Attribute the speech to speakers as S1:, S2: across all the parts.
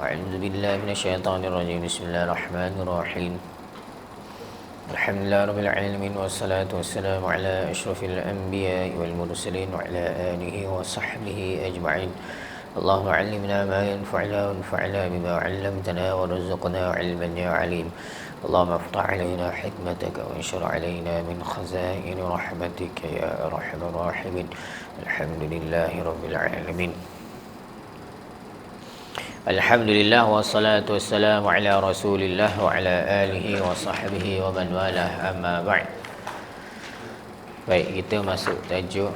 S1: أعوذ بالله من الشيطان الرجيم. بسم الله الرحمن الرحيم. الحمد لله رب العالمين والصلاة والسلام على أشرف الأنبياء والمرسلين وعلى آله وصحبه أجمعين. اللهم علمنا ما ينفعنا وانفعنا بما علمتنا وارزقنا علما يا عليم. اللهم افتح علينا حكمتك وانشر علينا من خزائن رحمتك يا أرحم الراحمين. الحمد لله رب العالمين. Alhamdulillah wassalatu wassalamu ala Rasulillah wa ala alihi wa sahbihi wa man walah, amma ba'd. Baik, kita masuk tajuk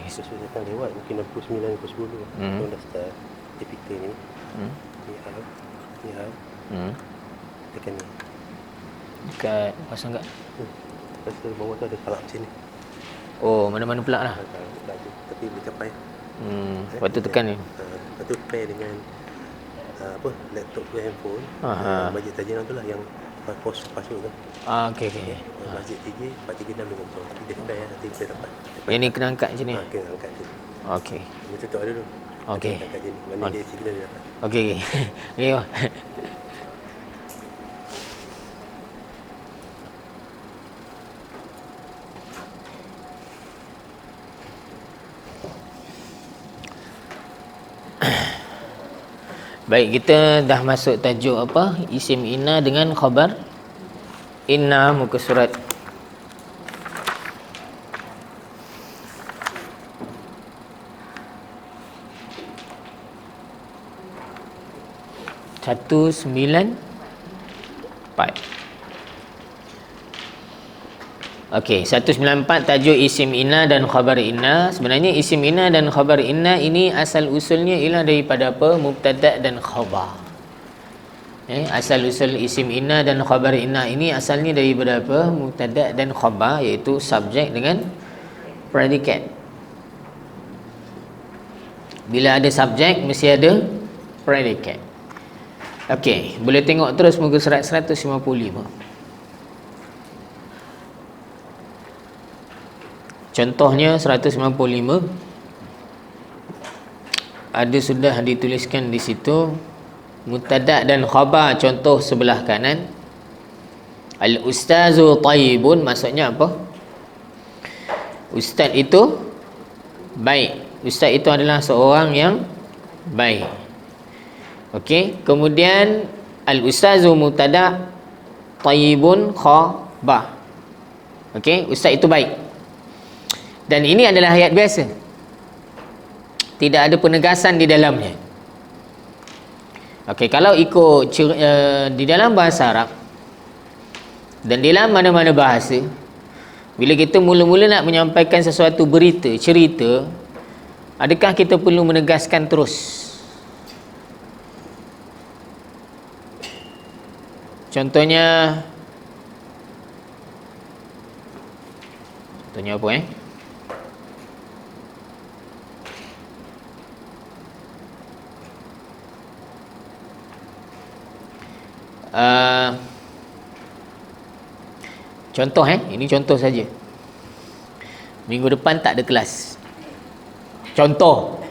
S2: Sesuai datang lewat mungkin 69 ke 10 Kita dah start tipikal ni. Ni hal. Tekan ni.
S1: dekat pasang kat.
S2: Lepas tu bawah tu ada kalak macam ni.
S1: Oh, mana-mana pula lah.
S2: Tapi boleh capai.
S1: Lepas tu tekan ni.
S2: Lepas tu pair dengan laptop ke handphone. Bajet tajiran tu lah yang password tu.
S1: Okey.
S2: Bajet 436 Tapi dia pair nanti boleh dapat.
S1: Yang ni kena angkat macam ni.
S2: Kena angkat tu.
S1: Okey.
S2: Dia tutup ada dulu.
S1: Okey.
S2: Angkat je ni. Mana dia signal dia dapat.
S1: Okey. Okey. Baik, kita dah masuk tajuk apa? Isim inna dengan khabar inna, muka surat 194. Okey, 194 tajuk isim inna dan khabar inna. Sebenarnya isim inna dan khabar inna ini asal usulnya ialah daripada apa? Mubtada' dan khabar. Asal usul isim inna dan khabar inna ini asalnya daripada apa? Mubtada' dan khabar, iaitu subjek dengan predikat. Bila ada subjek mesti ada predikat. Okey, boleh tengok terus muka surat 155. Contohnya 155 ada sudah dituliskan di situ mubtada' dan khabar. Contoh sebelah kanan, al-ustazu tayyibun, maksudnya apa? Ustaz itu baik. Ustaz itu adalah seorang yang baik. Okey, kemudian al-ustazu mubtada', tayyibun khabar. Okey, ustaz itu baik. Dan ini adalah ayat biasa. Tidak ada penegasan di dalamnya. Okey, kalau ikut di dalam bahasa Arab dan di dalam mana-mana bahasa, bila kita mula-mula nak menyampaikan sesuatu berita, cerita, adakah kita perlu menegaskan terus? Contohnya apa contoh ini contoh saja. Minggu depan tak ada kelas. Contoh.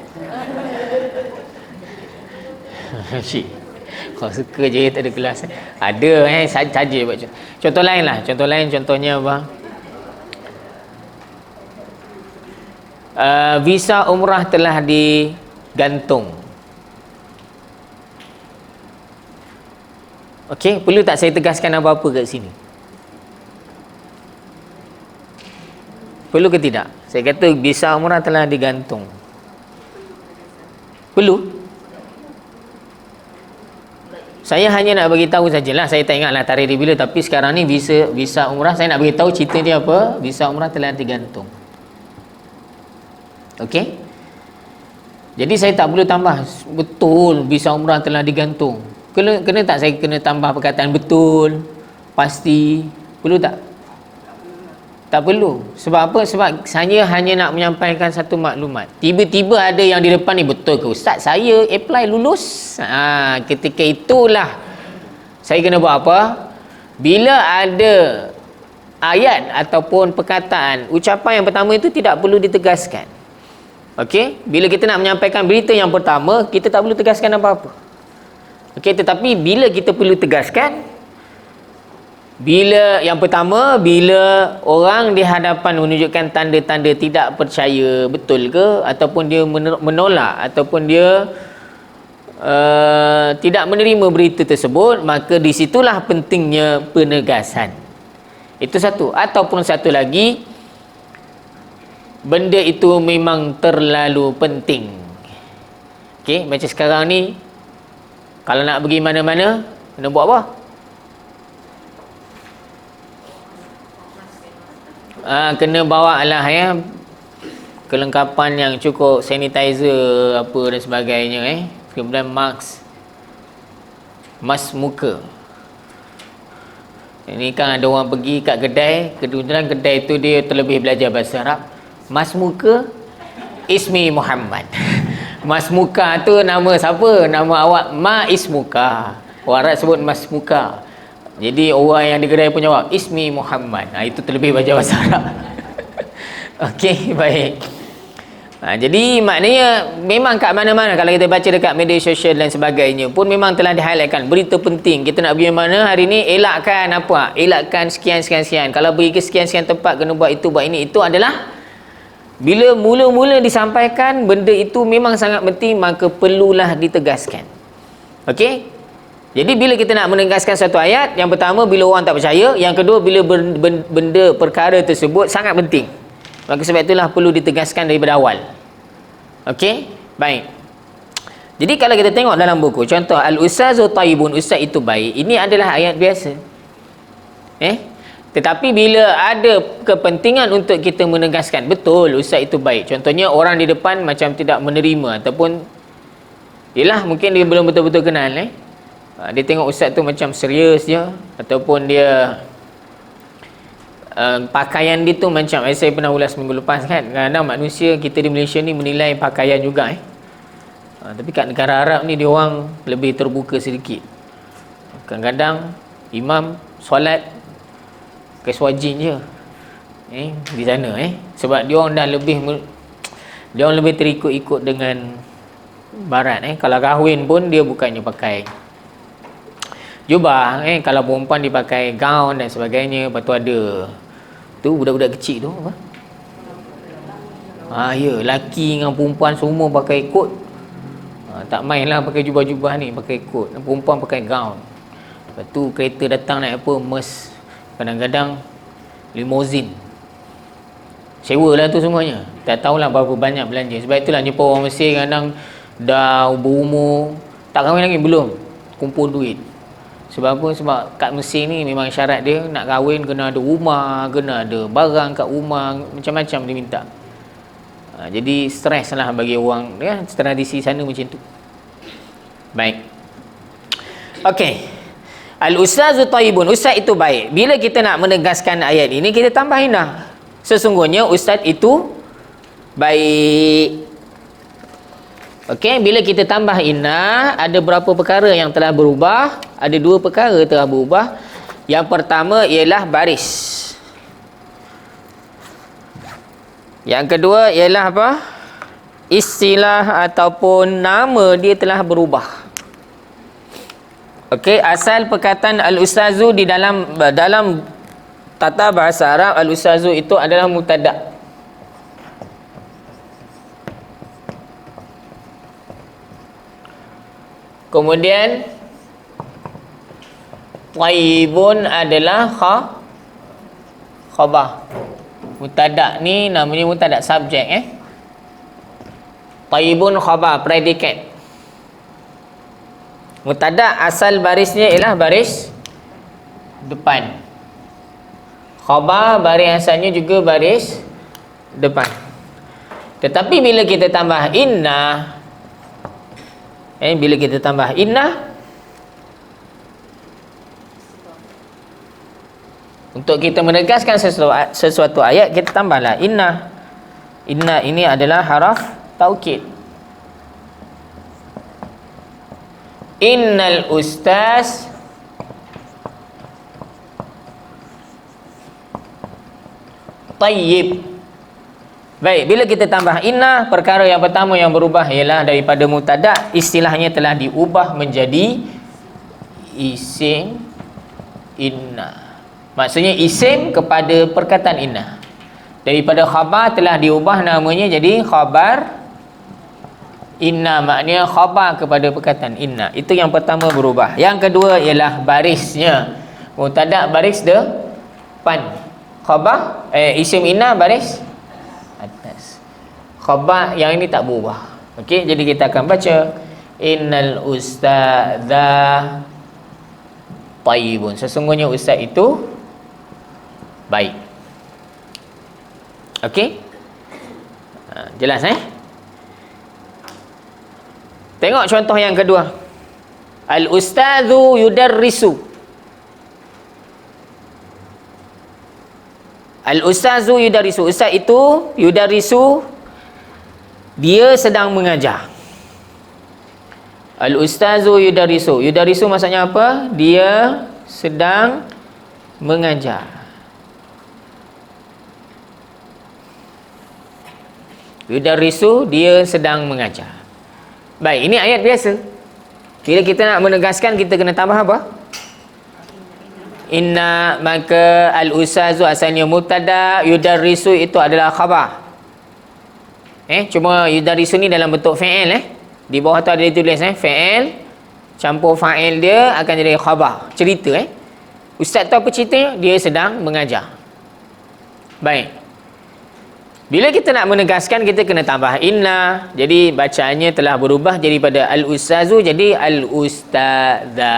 S1: Kau suka je tak ada kelas. Ada saja buat contoh lain lah. Contoh lain, contohnya apa? Visa umrah telah digantung. Okey, perlu tak saya tegaskan apa-apa kat sini? Perlu ke tidak? Saya kata visa umrah telah digantung. Perlu? Saya hanya nak bagi tahu sajalah. Saya tak ingatlah tarikh dia bila, tapi sekarang ni visa umrah saya nak bagi tahu cerita dia apa? Visa umrah telah digantung. Okey? Jadi saya tak perlu tambah betul visa umrah telah digantung. Kena tak saya kena tambah perkataan betul, pasti? Perlu tak? Tak perlu. Sebab apa? Sebab saya hanya nak menyampaikan satu maklumat. Tiba-tiba ada yang di depan ni, betul ke Ustaz? Saya apply lulus. Ketika itulah saya kena buat apa? Bila ada ayat ataupun perkataan, ucapan yang pertama itu tidak perlu ditegaskan. Okey? Bila kita nak menyampaikan berita yang pertama, kita tak perlu tegaskan apa-apa. Okey, tetapi bila kita perlu tegaskan, bila yang pertama, bila orang di hadapan menunjukkan tanda-tanda tidak percaya betul ke, ataupun dia menolak, ataupun dia tidak menerima berita tersebut, maka disitulah pentingnya penegasan. Itu satu. Ataupun satu lagi, benda itu memang terlalu penting. Okey, macam sekarang ni, kalau nak pergi mana-mana, kena buat apa? Kena bawa lah ya, kelengkapan yang cukup, sanitizer apa dan sebagainya, kemudian mask muka. Ini kan ada orang pergi kat kedai, kebetulan kedai tu dia terlebih belajar bahasa Arab. Mas muka ismi Muhammad. Mas muka tu nama siapa? Nama awak Ma Ismuka. Orang Arab sebut mas muka. Jadi orang yang di kedai pun jawab ismi Muhammad. Itu terlebih belajar bahasa Arab. Okey, baik. Jadi maknanya memang kat mana-mana, kalau kita baca dekat media sosial dan sebagainya pun memang telah di-highlightkan berita penting. Kita nak pergi mana hari ni, elakkan apa? Elakkan sekian. Kalau pergi ke sekian tempat, kena buat itu, buat ini. Itu adalah bila mula-mula disampaikan benda itu memang sangat penting, maka perlulah ditegaskan. Okey? Jadi bila kita nak menegaskan satu ayat, yang pertama bila orang tak percaya, yang kedua bila benda perkara tersebut sangat penting. Maka sebab itulah perlu ditegaskan daripada awal. Okey? Baik. Jadi kalau kita tengok dalam buku, contoh Al-Ustazu Taibun, Ustaz itu baik, ini adalah ayat biasa. Tetapi bila ada kepentingan untuk kita menegaskan, betul Ustaz itu baik. Contohnya orang di depan macam tidak menerima, ataupun yelah mungkin dia belum betul-betul kenal. Dia tengok Ustaz tu macam serius je, ataupun dia pakaian dia tu macam, saya pernah ulas minggu lepas kan, kadang-kadang manusia kita di Malaysia ni menilai pakaian juga tapi kat negara Arab ni dia orang lebih terbuka sedikit. Kadang-kadang imam solat pakai swajin je di sana sebab dia orang dah dia orang lebih terikut-ikut dengan barat. Kalau kahwin pun dia bukannya pakai jubah, kalau perempuan dipakai gaun dan sebagainya. Lepas tu ada tu budak-budak kecil tu apa? Ya, lelaki dengan perempuan semua pakai kot. Tak mainlah pakai jubah-jubah ni, pakai kot. Perempuan pakai gaun. Lepas tu kereta datang naik apa? Mes. Kadang-kadang limousine. Sewalah tu semuanya. Tak tahulah berapa banyak belanja. Sebab itulah jumpa orang Mesir kadang dah berumur, tak kahwin lagi belum, kumpul duit. Sebab apa? Sebab kat Mesir ni memang syarat dia nak kahwin kena ada rumah, kena ada barang kat rumah, macam-macam dia minta. Jadi stres lah bagi orang tradisi sana macam tu. Baik. Okey. Al-Ustazu Taibun, Ustaz itu baik. Bila kita nak menegaskan ayat ini, kita tambahin dah. Sesungguhnya Ustaz itu baik. Okey, bila kita tambah inna, ada berapa perkara yang telah berubah? Ada dua perkara telah berubah. Yang pertama ialah baris. Yang kedua ialah apa? Istilah ataupun nama dia telah berubah. Okey, asal perkataan al-ustazu di dalam tata bahasa Arab, al-ustazu itu adalah mubtada'. Kemudian Taibun adalah khabar. Mubtada' ni namanya mubtada' subjek Taibun khabar, predikat. Mubtada' asal barisnya ialah baris depan. Khabar baris asalnya juga baris depan. Tetapi bila kita tambah inna, bila kita tambah inna, Untuk kita menegaskan sesuatu ayat, kita tambahlah inna. Inna ini adalah haraf taukid. Innal ustaz tayyib. Baik, bila kita tambah inna, perkara yang pertama yang berubah ialah daripada mubtada, istilahnya telah diubah menjadi isim inna. Maksudnya isim kepada perkataan inna. Daripada khabar telah diubah namanya jadi khabar inna. Maknanya khabar kepada perkataan inna. Itu yang pertama berubah. Yang kedua ialah barisnya. Mubtada baris depan. Khabar isim inna baris atas. Khabar yang ini tak berubah. Okey, jadi kita akan baca innal ustadza tayyibun. Sesungguhnya ustaz itu baik. Okey? Jelas Tengok contoh yang kedua. Al-ustadzu yudarrisu. Al-ustadzu yudarrisu. Ustaz itu yudarrisu, dia sedang mengajar. Al-ustadzu yudarrisu. Yudarrisu maksudnya apa? Dia sedang mengajar. Yudarrisu, dia sedang mengajar. Baik, ini ayat biasa. Bila kita nak menegaskan, kita kena tambah apa? Inna, maka al-ustazu asalnya mubtada, yudarrisu itu adalah khabar. Cuma yudarrisu ni dalam bentuk fi'il Di bawah tu ada ditulis fi'il campur fa'il, dia akan jadi khabar. Cerita Ustaz tu apa ceritanya? Dia sedang mengajar. Baik. Bila kita nak menegaskan, kita kena tambah inna. Jadi bacaannya telah berubah daripada al-ustazu jadi al-ustadza.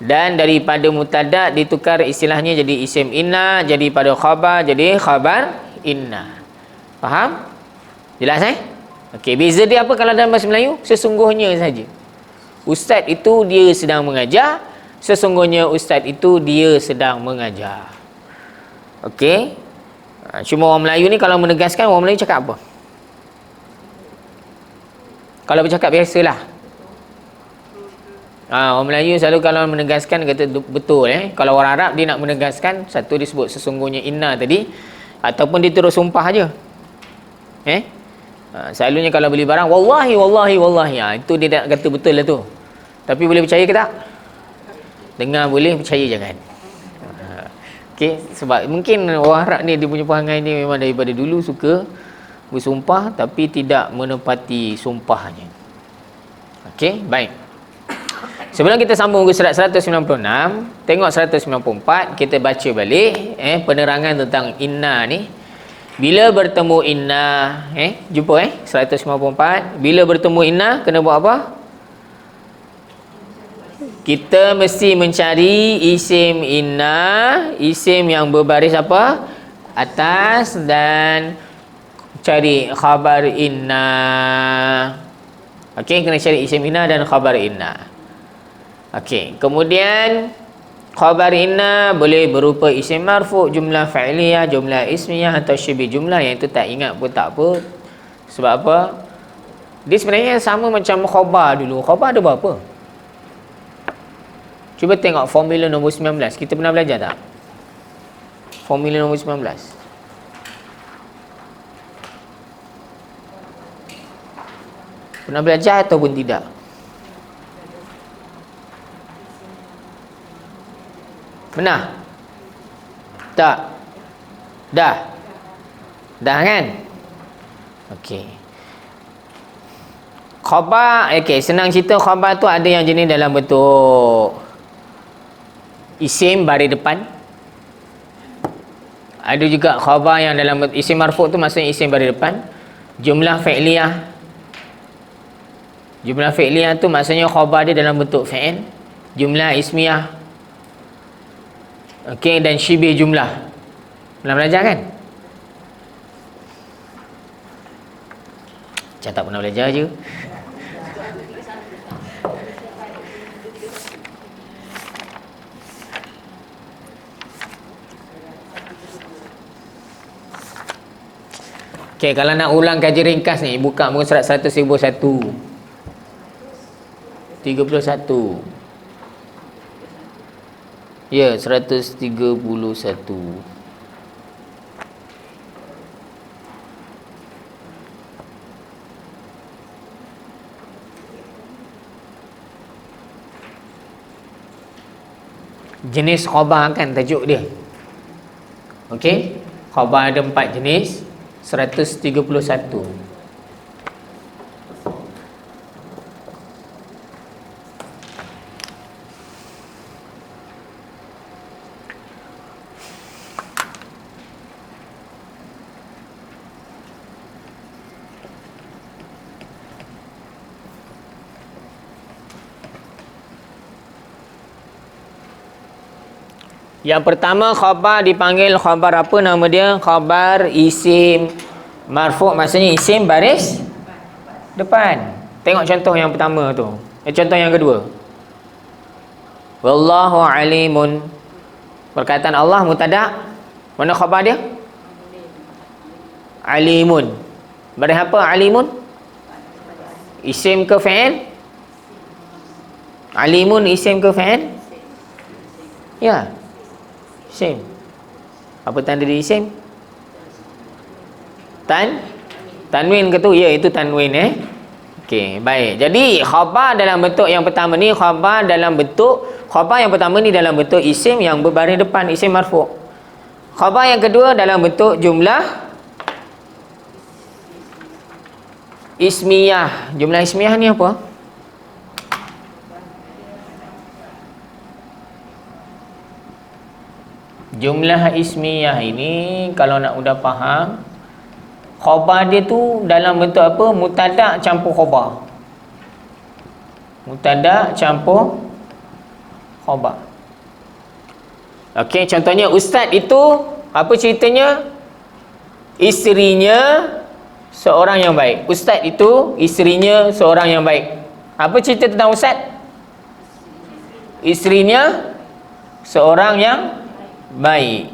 S1: Dan daripada mubtada ditukar istilahnya jadi isim inna, jadi pada khabar jadi khabar inna. Faham? Jelas Okey, beza dia apa kalau dalam bahasa Melayu? Sesungguhnya saja. Ustaz itu dia sedang mengajar, sesungguhnya ustaz itu dia sedang mengajar. Okey? Cuma orang Melayu ni kalau menegaskan, orang Melayu cakap apa? Kalau bercakap biasalah. Orang Melayu selalu kalau menegaskan kata betul. Kalau orang Arab dia nak menegaskan, satu disebut sesungguhnya inna tadi, ataupun dia terus sumpah aja. Selalunya kalau beli barang, wallahi wallahi wallahi, itu dia nak kata betul lah tu. Tapi boleh percaya ke tak? Dengar boleh, percaya jangan. Okay, sebab mungkin orang Arab ni dia punya perangai ni memang daripada dulu suka bersumpah tapi tidak menepati sumpahnya. Okey, baik. Sebelum kita sambung ke surat 196, tengok 194, kita baca balik penerangan tentang inna ni. Bila bertemu inna, jumpa 194, bila bertemu inna kena buat apa? Kita mesti mencari isim inna, isim yang berbaris apa? Atas, dan cari khabar inna. Okey, kena cari isim inna dan khabar inna. Okey, kemudian khabar inna boleh berupa isim marfu', jumlah fa'iliyah, jumlah ismiyah atau syibih jumlah. Yang itu tak ingat pun tak apa. Sebab apa? Dia sebenarnya sama macam khabar dulu. Khabar ada berapa? Cuba tengok formula nombor 19. Kita pernah belajar tak? Formula nombor 19. Pernah belajar ataupun tidak? Pernah? Tak? Dah? Dah kan? Okey. Khabar, senang cerita, khabar tu ada yang jenis dalam bentuk isim baris depan. Ada juga khabar yang dalam isim marfu' tu maksudnya isim baris depan. Jumlah fi'liyah. Jumlah fi'liyah tu maksudnya khabar dia dalam bentuk fi'il. Jumlah ismiyah. Okey, dan syibih jumlah. Pernah belajar kan? Macam tak pernah belajar je. Okey, kalau nak ulang kaji ringkas ni, buka muka surat 100,001. 31. Ya, 131. Jenis khabar kan tajuk dia. Okey, khabar ada 4 jenis. 131. Yang pertama khabar dipanggil khabar apa nama dia? Khabar isim marfu', maksudnya isim baris depan. Tengok contoh yang pertama tu. Contoh yang kedua. Wallahu alimun. Perkataan Allah mubtada'. Mana khabar dia? Alimun. Baris apa alimun? Isim ke fi'il? Alimun isim ke fi'il? Ya. Isim. Apa tanda dia isim? Tanwin ke tu? Ya, itu tanwin Okey, baik. Jadi khabar dalam bentuk yang pertama ni, khabar yang pertama ni dalam bentuk isim yang berbaris depan, isim marfu'. Khabar yang kedua dalam bentuk jumlah ismiyah. Jumlah ismiyah ni apa? Jumlah ismiyah ini kalau nak mudah faham, khabar dia tu dalam bentuk apa? Mubtada' campur khabar. Mubtada' campur khabar. Okey, contohnya ustaz itu apa ceritanya? Isterinya seorang yang baik. Ustaz itu isterinya seorang yang baik. Apa cerita tentang ustaz? Isterinya seorang yang baik.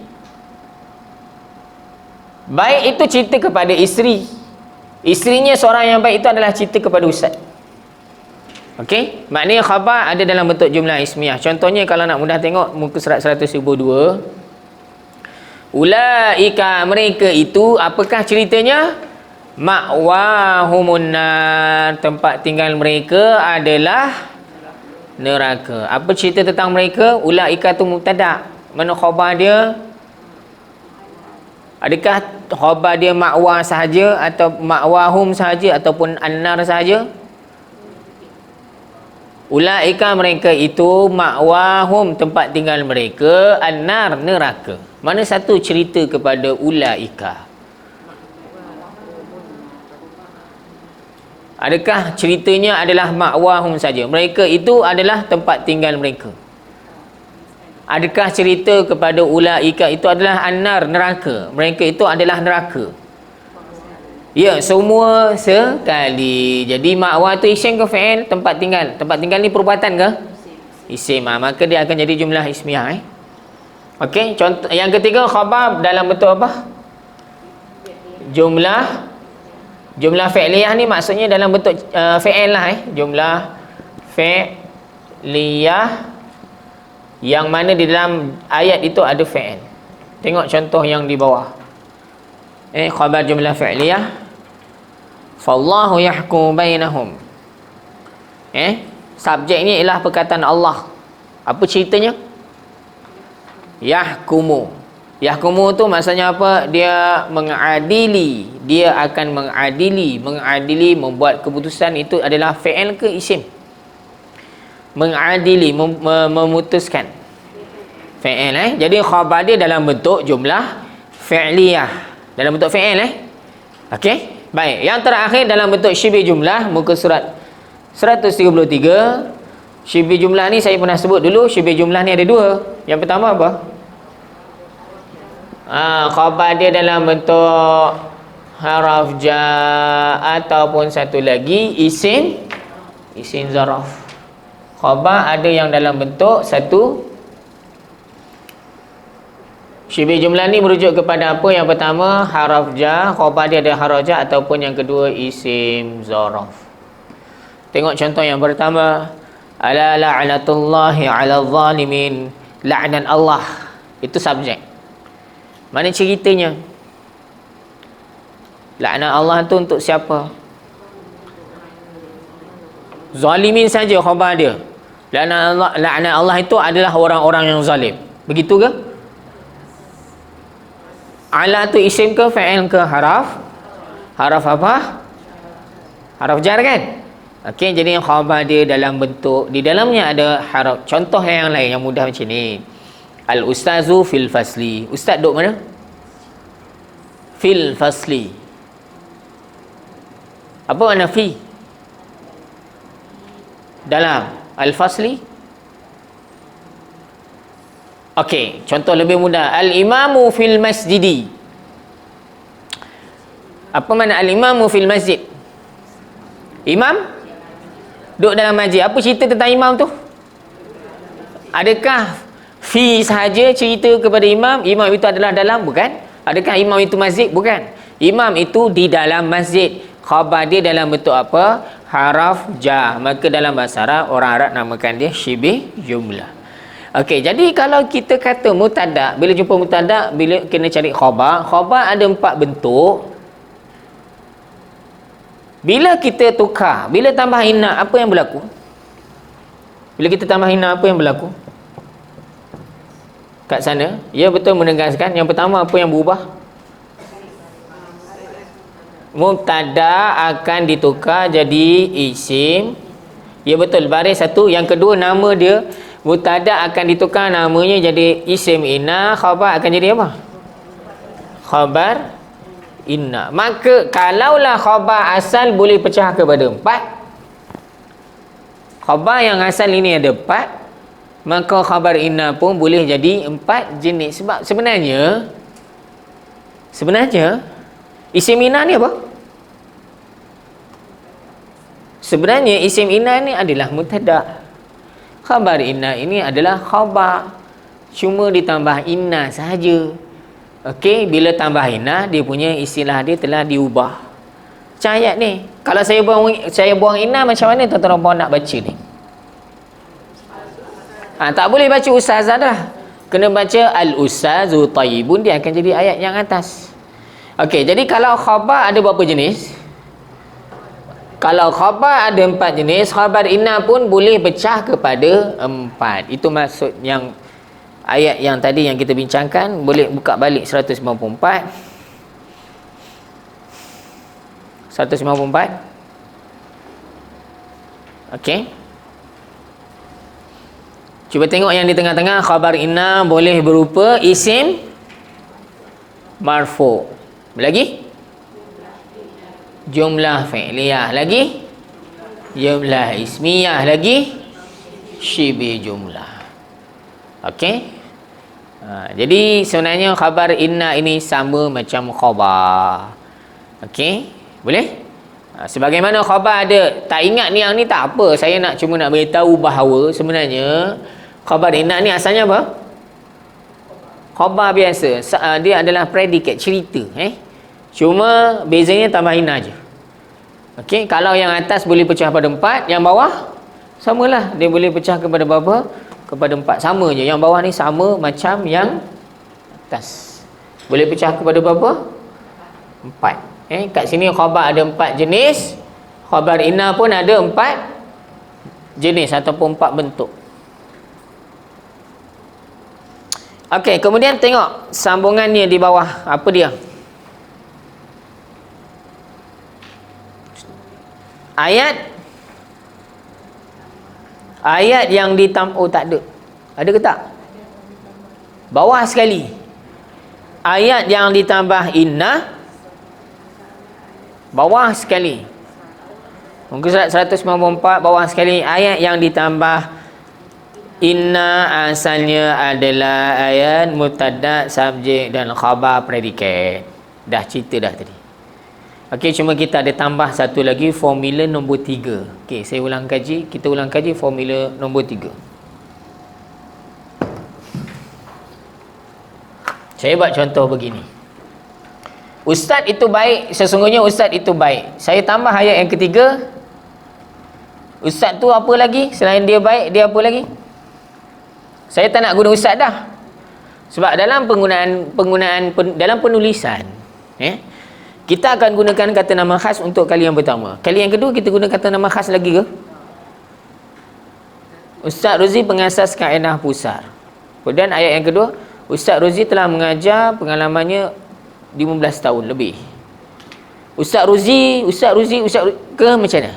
S1: Baik itu cerita kepada isteri. Isterinya seorang yang baik itu adalah cerita kepada ustaz. Okey, maknanya khabar ada dalam bentuk jumlah ismiyah. Contohnya kalau nak mudah tengok muka surat 102. Ulaika, mereka itu, apakah ceritanya? Ma'wahumun nar, tempat tinggal mereka adalah neraka. Apa cerita tentang mereka? Ulaika tu mubtada'. Mana khabar dia? Adakah khabar dia ma'wa sahaja atau ma'wahum sahaja ataupun an-nar sahaja? Ulaika, mereka itu, ma'wahum, tempat tinggal mereka, an-nar, neraka. Mana satu cerita kepada ulaika? Adakah ceritanya adalah ma'wahum saja? Mereka itu adalah tempat tinggal mereka. Adakah cerita kepada ulaika itu adalah an-nar, neraka? Mereka itu adalah neraka. Ya, semua sekali. Jadi ma'wa tu isim ke fi'il? Tempat tinggal. Tempat tinggal ni perbuatan ke? Isim. Maka dia akan jadi jumlah ismiyah. Okey, contoh yang ketiga, khabar dalam bentuk apa? Jumlah fi'liyah ni maksudnya dalam bentuk fi'il lah. Jumlah fi'liyah yang mana di dalam ayat itu ada fi'il. Tengok contoh yang di bawah. Khabar jumlah fi'liyah. Fallahu yahkum bainahum. Subjeknya ialah perkataan Allah. Apa ceritanya? Yahkumu. Yahkumu tu maksudnya apa? Dia mengadili. Dia akan mengadili. Mengadili, membuat keputusan, itu adalah fi'il ke isim? Mengadili, memutuskan. Fi'il Jadi khabar dia dalam bentuk jumlah fi'liyah. Dalam bentuk fi'il Okey. Baik, yang terakhir dalam bentuk syibih jumlah, muka surat 133. Syibih jumlah ni saya pernah sebut dulu. Syibih jumlah ni ada dua. Yang pertama apa? Khabar dia dalam bentuk haraf jar ataupun satu lagi isim zaraf. Khabar ada yang dalam bentuk satu Syibih jumlah ni merujuk kepada apa? Yang pertama haraf jar, khabar dia ada haraf jar, ataupun yang kedua isim zaraf. Tengok contoh yang pertama, ala la'natullahi 'alal zalimin. Laknat Allah itu subjek. Mana ceritanya? Laknat Allah tu untuk siapa? Zalimin saja khabar dia. Laknat Allah itu adalah orang-orang yang zalim. Begitu ke? Ala tu isim ke fa'il ke haraf? Haraf apa? Haraf jar kan? Okey, jadi khabar dia dalam bentuk, di dalamnya ada haraf. Contoh yang lain yang mudah macam ni. Al ustazu fil fasli. Ustaz duduk mana? Fil fasli. Apa makna fi? Dalam al fasli. Okey, contoh lebih mudah. Al-imamu fil masjidi. Apa makna al-imamu fil masjid? Imam duduk dalam masjid. Apa cerita tentang imam tu? Adakah fi sahaja cerita kepada imam? Imam itu adalah dalam? Bukan. Adakah imam itu masjid? Bukan. Imam itu di dalam masjid. Khabar dia dalam bentuk apa? Haraf jar. Maka dalam bahasa Arab, orang Arab namakan dia syibih jumlah. Okey, jadi kalau kita kata mubtada, bila jumpa mubtada, bila kena cari khabar, khabar ada 4 bentuk. Bila kita tukar, bila tambah inna, apa yang berlaku? Bila kita tambah inna, apa yang berlaku? Kat sana, ya betul menegaskan. Yang pertama, apa yang berubah? Mubtada akan ditukar jadi isim. Ya betul, baris satu. Yang kedua, nama dia mubtada akan ditukar namanya jadi isim inna, khabar akan jadi apa? Khabar inna. Maka kalaulah khabar asal boleh pecah kepada 4, khabar yang asal ini ada 4, maka khabar inna pun boleh jadi 4 jenis. Sebab sebenarnya isim inna ni apa? Sebenarnya isim inna ni adalah mubtada. Khabar inna ini adalah khabar, cuma ditambah inna sahaja. Okey, bila tambah inna, dia punya istilah dia telah diubah. Macam ayat ni, kalau saya buang inna, macam mana tuan-tuan puan nak baca ni? Tak boleh baca ustazah dah. Kena baca al-ustazu tayyibun, dia akan jadi ayat yang atas. Okey, jadi kalau khabar ada berapa jenis? Kalau khabar ada 4 jenis, khabar inna pun boleh pecah kepada 4. Itu maksud yang ayat yang tadi yang kita bincangkan. Boleh buka balik 154. 154. Okey. Cuba tengok yang di tengah-tengah. Khabar inna boleh berupa isim marfu. Lagi? Jumlah fi'liyah. Lagi? Jumlah ismiyah. Lagi? Syibih jumlah. Okey. Jadi sebenarnya khabar inna ini sama macam khabar. Okey. Boleh? Sebagaimana khabar ada, tak ingat ni yang ni tak apa. Saya cuma nak beritahu bahawa sebenarnya khabar inna ni asalnya apa? Khabar biasa. Dia adalah predikat, cerita. Cuma bezanya tambah inna je. Okey, kalau yang atas boleh pecah pada 4, yang bawah samalah, dia boleh pecah kepada berapa? Kepada 4, sama je. Yang bawah ni sama macam yang atas. Boleh pecah kepada berapa? 4. Kat sini khabar ada 4 jenis. Khabar inna pun ada 4 jenis ataupun 4 bentuk. Okey, kemudian tengok sambungannya di bawah. Apa dia? Ayat yang oh tak ada. Ada ke tak? Bawah sekali. Ayat yang ditambah inna, bawah sekali. Muka surat 194 bawah sekali. Ayat yang ditambah inna asalnya adalah ayat mubtada, subjek dan khabar predikat. Dah cerita dah tadi. Okey, cuma kita ada tambah satu lagi, formula nombor 3. Okey, kita ulang kaji formula nombor 3. Saya buat contoh begini. Ustaz itu baik, sesungguhnya ustaz itu baik. Saya tambah ayat yang ketiga. Ustaz tu apa lagi? Selain dia baik, dia apa lagi? Saya tak nak guna ustaz dah. Sebab dalam dalam penulisan, kita akan gunakan kata nama khas untuk kali yang pertama. Kali yang kedua kita guna kata nama khas lagi ke? Ustaz Rozi pengasas kaedah pusar. Kemudian ayat yang kedua, Ustaz Rozi telah mengajar pengalamannya 15 tahun lebih. Ustaz Rozi ke macam mana?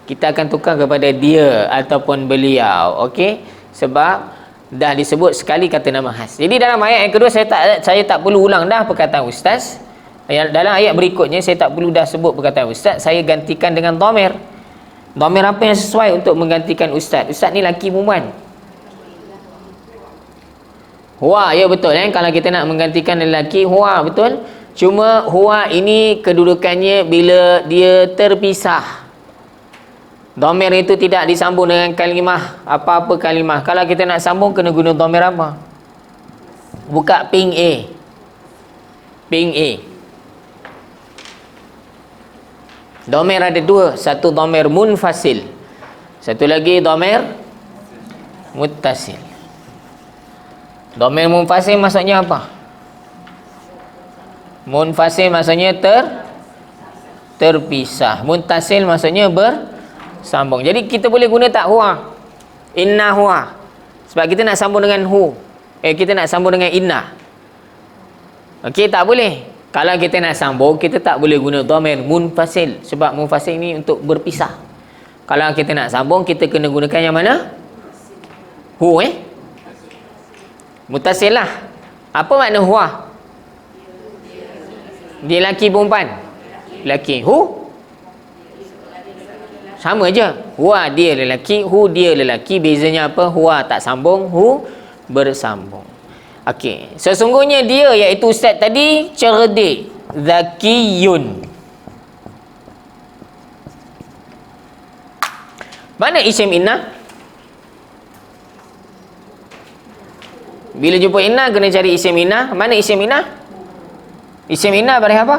S1: Kita akan tukar kepada dia ataupun beliau. Okey? Sebab dah disebut sekali kata nama khas. Jadi dalam ayat yang kedua saya tak perlu ulang dah perkataan ustaz. Dalam ayat berikutnya saya tak perlu dah sebut perkataan ustaz, saya gantikan dengan dhamir. Dhamir apa yang sesuai untuk menggantikan ustaz? Ustaz ni laki perempuan? Huwa, ya betul kalau kita nak menggantikan lelaki, huwa betul. Cuma huwa ini kedudukannya bila dia terpisah. Dhamir itu tidak disambung dengan kalimah, apa-apa kalimah. Kalau kita nak sambung kena guna dhamir apa? Buka ping A. Ping A. Dhamir ada dua, satu dhamir munfasil, satu lagi dhamir muttasil. Dhamir munfasil maksudnya apa? Munfasil maksudnya terpisah. Muttasil maksudnya bersambung. Jadi kita boleh guna tak huwa? Inna huwa. Sebab kita nak sambung dengan hu. Kita nak sambung dengan inna. Okey, tak boleh. Kalau kita nak sambung, kita tak boleh guna dhamir munfasil. Sebab munfasil ni untuk berpisah. Kalau kita nak sambung, kita kena gunakan yang mana? Hu Muttasil lah. Apa makna huwa? Dia laki perempuan? Laki. Hu? Sama je. Huwa dia lelaki, hu dia lelaki. Bezanya apa? Huwa tak sambung, hu bersambung. Okey. Sesungguhnya dia iaitu ustaz tadi cerdik, zakiyun. Mana isim inna? Bila jumpa inna kena cari isim inna. Mana isim inna? Isim inna barang apa?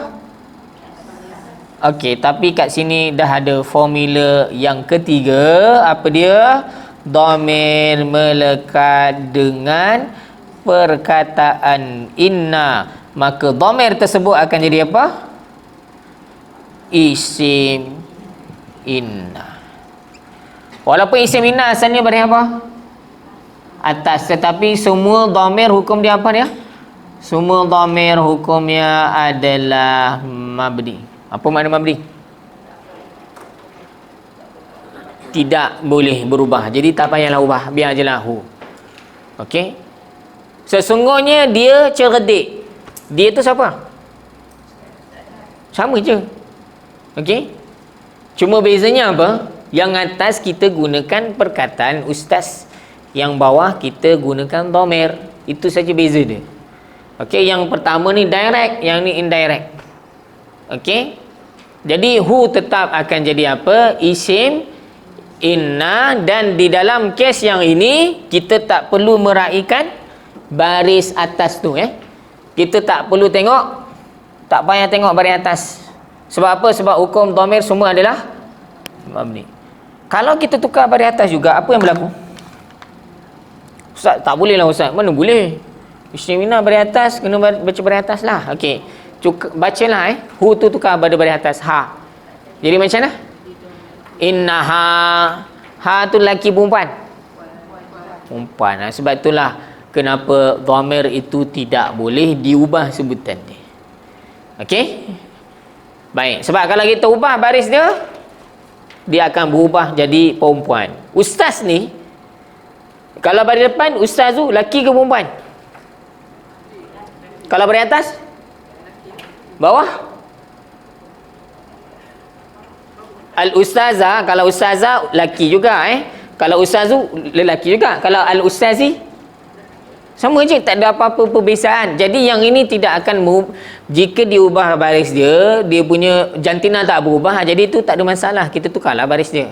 S1: Okey, tapi kat sini dah ada formula yang ketiga. Apa dia? Dhamir melekat dengan perkataan inna. Maka dhamir tersebut akan jadi apa? Isim inna. Walaupun isim inna asalnya barang apa? Atas, tetapi semua dhamir hukum dia apa dia? Semua dhamir hukumnya adalah mabni. Apa makna mabni? Tidak boleh berubah. Jadi tak payahlah ubah, biar je lahu. Okey. Sesungguhnya dia cerdik. Dia tu siapa? Sama je. Okey. Cuma bezanya apa? Yang atas kita gunakan perkataan ustaz, yang bawah kita gunakan dhamir. Itu saja beza dia. Okey, yang pertama ni direct, yang ni indirect. Okey. Jadi hu tetap akan jadi apa? Isim inna. Dan di dalam kes yang ini kita tak perlu meraihkan baris atas tu. Kita tak perlu tengok, tak payah tengok baris atas. Sebab apa? Sebab hukum dhamir semua adalah mabni. Kalau kita tukar baris atas juga, apa yang berlaku? Ustaz, tak boleh lah ustaz. Mana boleh? Isim inna baris atas, kena baca baris atas lah. Okey. Bacalah hu tu tukar pada baris atas ha. Jadi macam mana? Innaha. Ha tu lelaki perempuan? Perempuan. Sebab itulah kenapa dhamir itu tidak boleh diubah sebutan dia. Okey? Baik. Sebab kalau kita ubah baris dia, dia akan berubah jadi perempuan. Ustaz ni, kalau baris depan ustaz tu lelaki ke perempuan? Kalau baris atas? Bawah? Al-ustazah, kalau ustazah lelaki juga Kalau ustazu lelaki juga. Kalau al-ustazi sama je, tak ada apa-apa perbezaan. Jadi yang ini tidak akan jika diubah baris dia, dia punya jantina tak berubah, jadi itu tak ada masalah, kita tukarlah baris dia.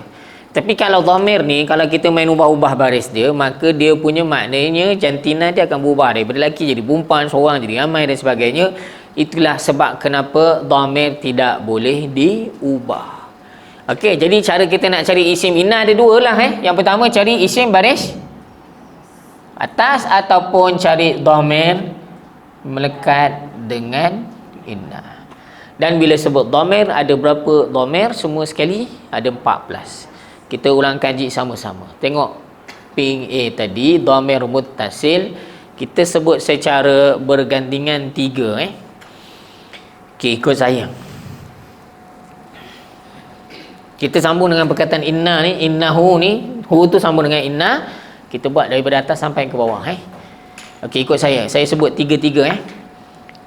S1: Tapi kalau dhamir ni, kalau kita main ubah-ubah baris dia, maka dia punya maknanya jantina dia akan berubah daripada lelaki jadi perempuan, seorang jadi ramai dan sebagainya. Itulah sebab kenapa dhamir tidak boleh diubah. Okey, jadi cara kita nak cari isim inna ada dua lah. Yang pertama cari isim baris atas ataupun cari dhamir melekat dengan inna. Dan bila sebut dhamir, ada berapa dhamir? Semua sekali ada 14. Kita ulang kaji sama-sama. Tengok ping A tadi, dhamir muttasil, kita sebut secara bergantian 3. Okey, ikut saya. Kita sambung dengan perkataan inna ni, innahu ni, hu tu sambung dengan inna. Kita buat daripada atas sampai ke bawah. Okey, ikut saya. Saya sebut 3-3.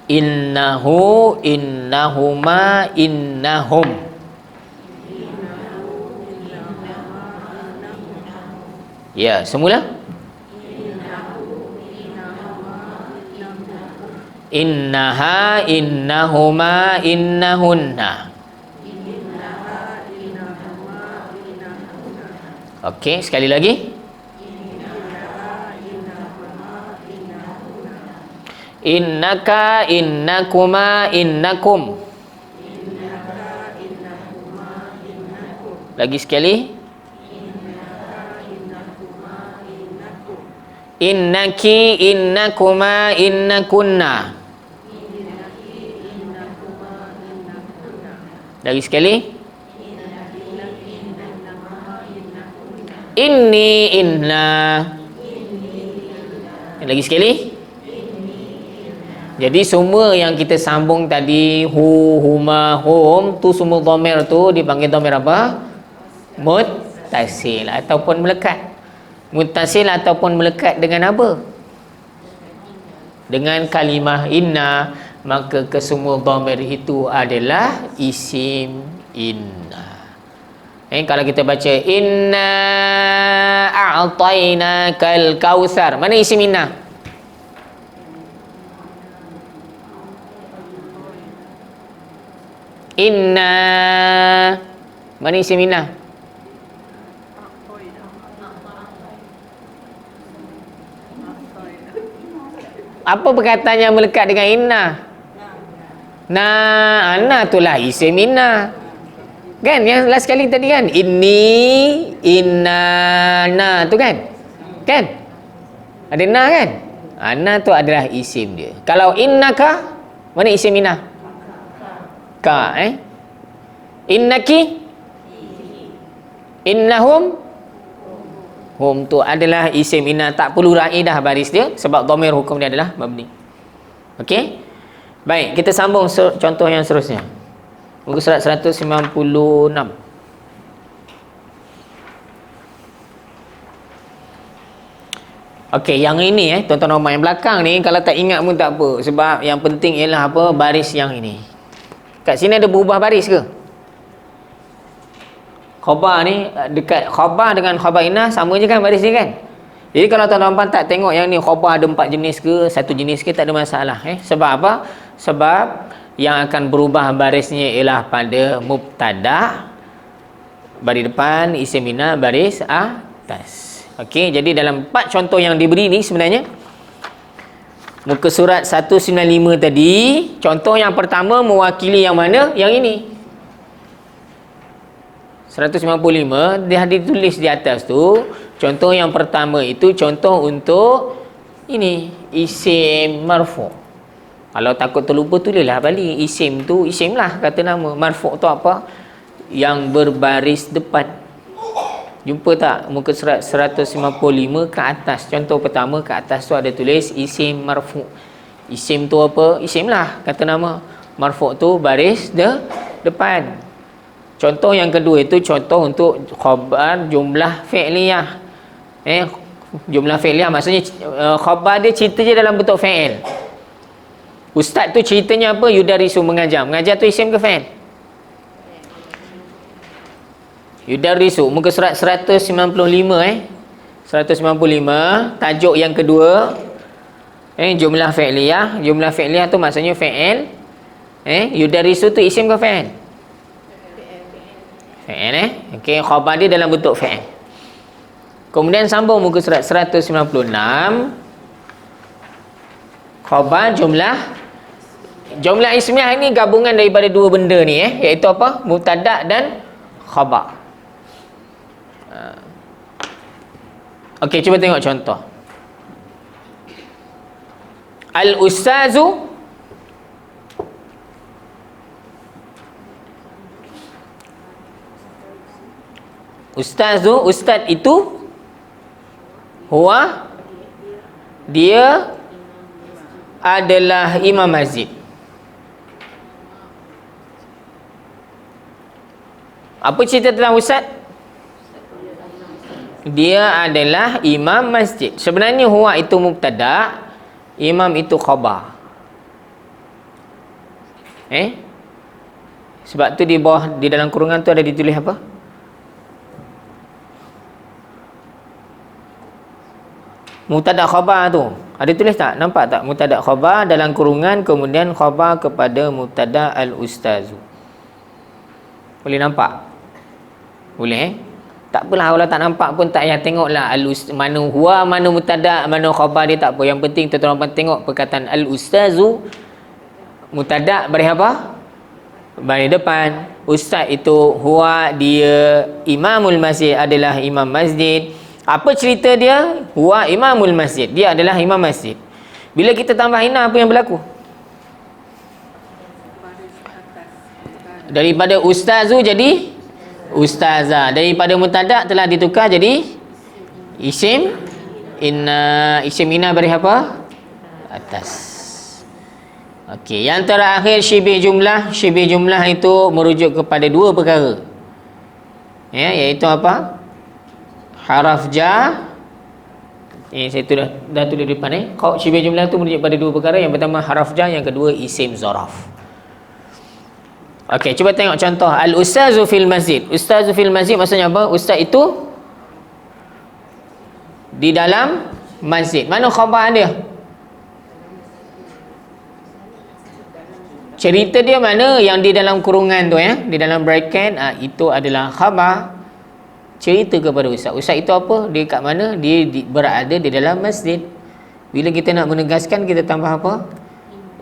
S1: Innahu, innahuma, innahum. Ya, semula. Innaha, innahuma, innahunna. Okey, sekali lagi. Innaka, innakuma, innakum. Lagi sekali. Innaki, innakuma, innakunna. Lagi sekali. Inni, inna. Lagi sekali. Jadi semua yang kita sambung tadi, hu, huma, hum, tu semua dhamir tu dipanggil dhamir apa? Muttasil ataupun melekat. Muttasil ataupun melekat dengan apa? Dengan kalimah inna, maka kesemua dhamir itu adalah isim inna. Kalau kita baca inna a'tainakal kautsar, mana isim inna? Inna, mana isim inna? Apa perkataan yang melekat dengan inna? Anna itulah isim inna. Kan yang last kali tadi kan, inni, inna, na tu kan? Kan? Ada na kan? Na tu adalah isim dia. Kalau innaka, mana isim inna? Ka, Innaki, innahum, hum tu adalah isim inna. Tak perlu ra'i dah baris dia, sebab dhamir hukum dia adalah mabni. Okey? Baik, kita sambung contoh yang seterusnya. Muka surat 196. Okey, yang ini tuan-tuan Omar, yang belakang ni kalau tak ingat pun tak apa, sebab yang penting ialah apa? Baris yang ini. Kat sini ada berubah baris ke? Khabar ni dekat khabar dengan khabar inna sama je kan baris dia kan? Jadi kalau tuan-tuan tak tengok yang ni khabar ada 4 jenis ke, 1 jenis ke, tak ada masalah. Sebab apa? Sebab yang akan berubah barisnya ialah pada mubtada, baris depan, isim inna, baris atas. Okey, jadi dalam 4 contoh yang diberi ni sebenarnya muka surat 195 tadi, contoh yang pertama mewakili yang mana? Yang ini. 155 dia ditulis di atas tu, contoh yang pertama itu contoh untuk ini isim marfu'. Kalau takut terlupa tulislah balik, isim tu isim lah kata nama, marfu' tu apa? Yang berbaris depan. Jumpa tak muka surat 155 ke atas, contoh pertama ke atas tu ada tulis isim marfu'. Isim tu apa? Isim lah kata nama, marfu' tu baris depan. Contoh yang kedua itu contoh untuk khabar jumlah fi'liyah. Jumlah fi'liyah maksudnya khabar dia cerita je dalam bentuk fi'il. Ustaz tu ceritanya apa? Yudarisu, mengajar. Mengajar tu isim ke fi'il? Yudarisu, muka surat 195 195, tajuk yang kedua jumlah fi'liyah. Jumlah fi'liyah tu maksudnya fi'il. Yudarisu tu isim ke fi'il? Fi'il Okey, khabar dia dalam bentuk fi'il. Kemudian sambung muka surat 196. Khabar jumlah ismiah ini gabungan daripada dua benda ni iaitu apa? Mubtada' dan khabar. Okey, cuba tengok contoh. Al-ustazu ustaz itu huwa dia adalah imam masjid. Apa cerita tentang ustaz? Dia adalah imam masjid. Sebenarnya huwa itu mubtada', imam itu khabar. Sebab tu di bawah, di dalam kurungan tu ada ditulis apa? Mubtada' khabar tu. Ada tulis tak? Nampak tak? Mubtada' khabar dalam kurungan, kemudian khabar kepada mubtada' al-ustazu. Boleh nampak? Boleh Tak apalah, kalau tak nampak pun tak payah tengoklah mana huwa, mana mubtada', mana khabar dia, tak apa. Yang penting tuan-tuan tengok perkataan al-ustazu, mubtada' baris apa? Baris depan. Ustaz itu huwa dia imamul masjid, adalah imam masjid. Apa cerita dia? Huwa imamul masjid, dia adalah imam masjid. Bila kita tambah ina, apa yang berlaku? Daripada ustazu jadi ustazah. Daripada mubtada' telah ditukar jadi isim inna. Isim inna baris apa? Atas. Okey, yang terakhir syibih jumlah. Syibih jumlah itu merujuk kepada dua perkara. Iaitu apa? Haraf jar. Saya dah tulis di depan syibih jumlah itu merujuk pada dua perkara. Yang pertama haraf jar, yang kedua isim zaraf. Okey, cuba tengok contoh al-ustazu fil masjid. Ustazu fil masjid maksudnya apa? Ustaz itu di dalam masjid. Mana khabar dia? Cerita dia mana? Yang di dalam kurungan tu di dalam bracket, itu adalah khabar. Cerita kepada ustaz. Ustaz itu apa? Dia kat mana? Dia berada di dalam masjid. Bila kita nak menegaskan, kita tambah apa?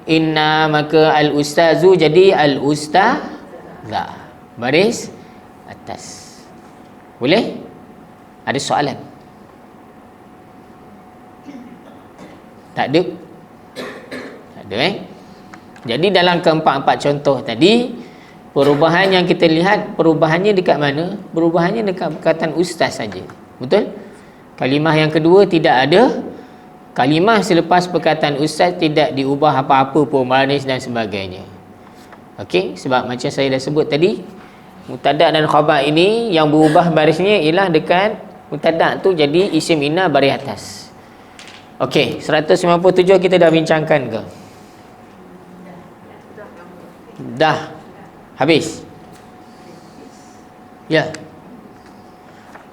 S1: Inna, maka al-ustazu jadi al-ustazah. Baris atas. Boleh? Ada soalan? Tak ada? Tak ada Jadi dalam keempat-empat contoh tadi, perubahan yang kita lihat, perubahannya dekat mana? Perubahannya dekat perkataan ustaz saja. Betul? Kalimah yang kedua tidak ada. Kalimah selepas perkataan ustaz tidak diubah apa-apa pun, baris dan sebagainya. Okey, sebab macam saya dah sebut tadi, mubtada' dan khabar ini yang berubah barisnya ialah dekat mubtada' tu jadi isim inna baris atas. Okey, 197 kita dah bincangkan ke? Dah habis? Ya.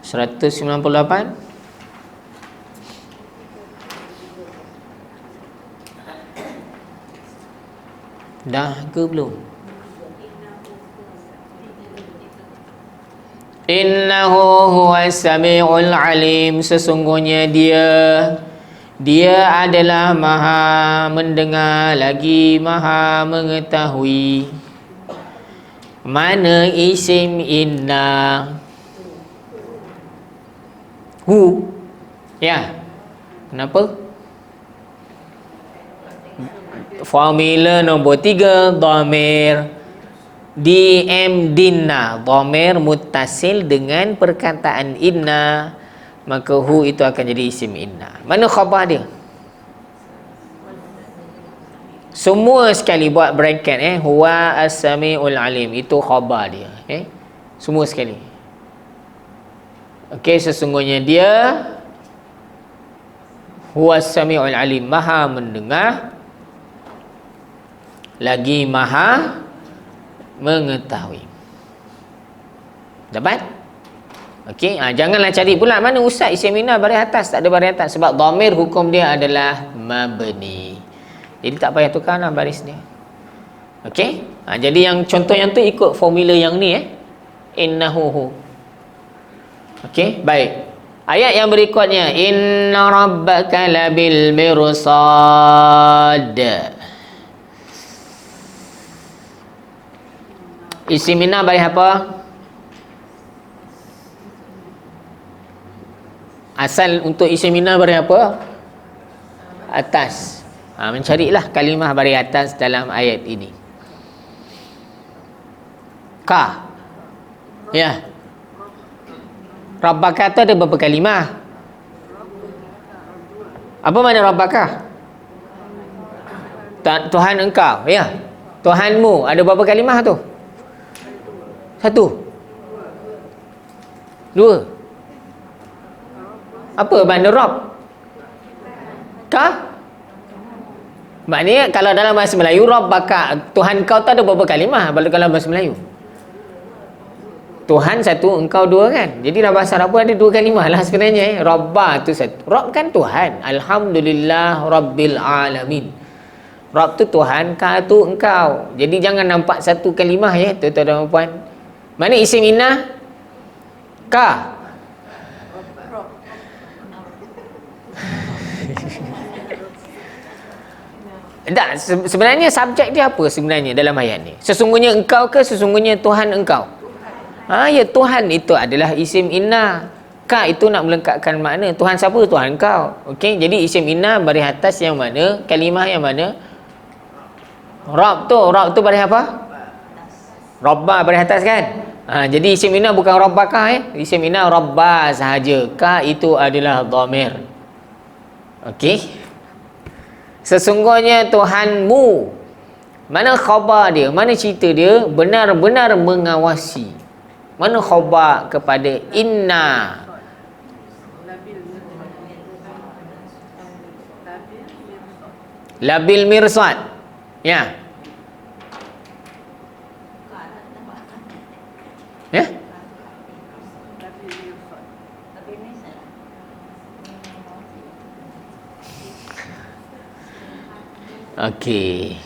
S1: 198. Dah ke belum? Innahu huwas samiul alim. Sesungguhnya dia adalah maha mendengar lagi maha mengetahui. Mana isim inna? Hu. Ya. Kenapa? Formula nombor 3, dhamir dinna, dhamir muttasil dengan perkataan inna, maka hu itu akan jadi isim inna. Mana khabar dia? Semua sekali buat bracket huwa as-sami'ul alim, itu khabar dia semua sekali. Okey, sesungguhnya dia huwa as-sami'ul alim, maha mendengar lagi maha mengetahui. Dapat? Okey, janganlah cari pula mana ustaz isim inna baris atas, tak ada baris atas, sebab dhamir hukum dia adalah mabni. Jadi tak payah tukarlah baris dia. Okey? Jadi yang contoh yang tu ikut formula yang ni innahu. Okey, baik. Ayat yang berikutnya, inna rabbaka labil mirsad. Isim inna bari apa? Asal untuk isim inna bari apa? Atas. Mencarilah kalimah bari atas dalam ayat ini. Ka. Ya. Rabbaka tu ada berapa kalimah? Apa makna Rabbaka? Tuhan engkau, ya. Tuhanmu ada berapa kalimah tu? Satu. Dua. Apa makna Rabb? Ka? Maknanya kalau dalam bahasa Melayu Rabbaka, Tuhan kau tu ada berapa kalimah? Kalau dalam bahasa Melayu Tuhan satu, engkau dua kan. Jadi dalam bahasa Arab pun ada dua kalimah lah sebenarnya. Rabbah tu satu. Rabb kan Tuhan. Alhamdulillah Rabbil Alamin. Rabb tu Tuhan, ka tu engkau. Jadi jangan nampak satu kalimah ya, tuan-tuan dan puan. Mana isim inna? Ka. Tak, sebenarnya subjek dia apa sebenarnya dalam ayat ni? Sesungguhnya engkau ke sesungguhnya Tuhan engkau? Ya, Tuhan itu adalah isim inna. Ka itu nak melengkapkan makna. Tuhan siapa? Tuhan kau. Okey, jadi isim inna bari atas yang mana? Kalimah yang mana? Rabb tu bari apa? Rabbah bari atas kan? Jadi isim inna bukan Rabbaka Isim inna Rabbah sahaja. Ka itu adalah dhamir. Okey. Sesungguhnya Tuhanmu. Mana khabar dia? Mana cerita dia? Benar-benar mengawasi. Mana khabar kepada inna? Labil mirsad. Ya. Ya. Okey.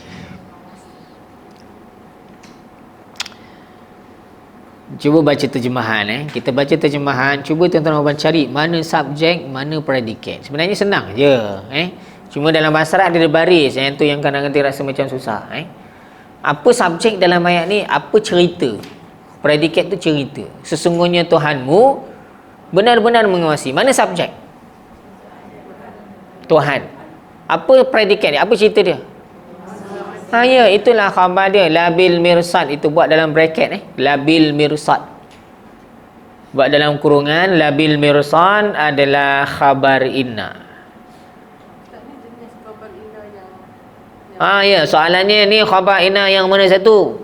S1: Cuba baca terjemahan Kita baca terjemahan. Cuba tuan-tuan abang cari mana subjek, mana predikat. Sebenarnya senang je Cuma dalam bahasa Arab dia ada baris. Yang tu yang kadang-kadang rasa macam susah Apa subjek dalam ayat ni? Apa cerita? Predikat tu cerita. Sesungguhnya Tuhanmu benar-benar mengawasi. Mana subjek? Tuhan. Apa predikat dia? Apa cerita dia? Ya, itulah khabar dia. Labil mirsad. Itu buat dalam bracket Labil mirsad. Buat dalam kurungan. Labil mirsad adalah khabar inna. Ya, soalannya ni khabar inna yang mana satu?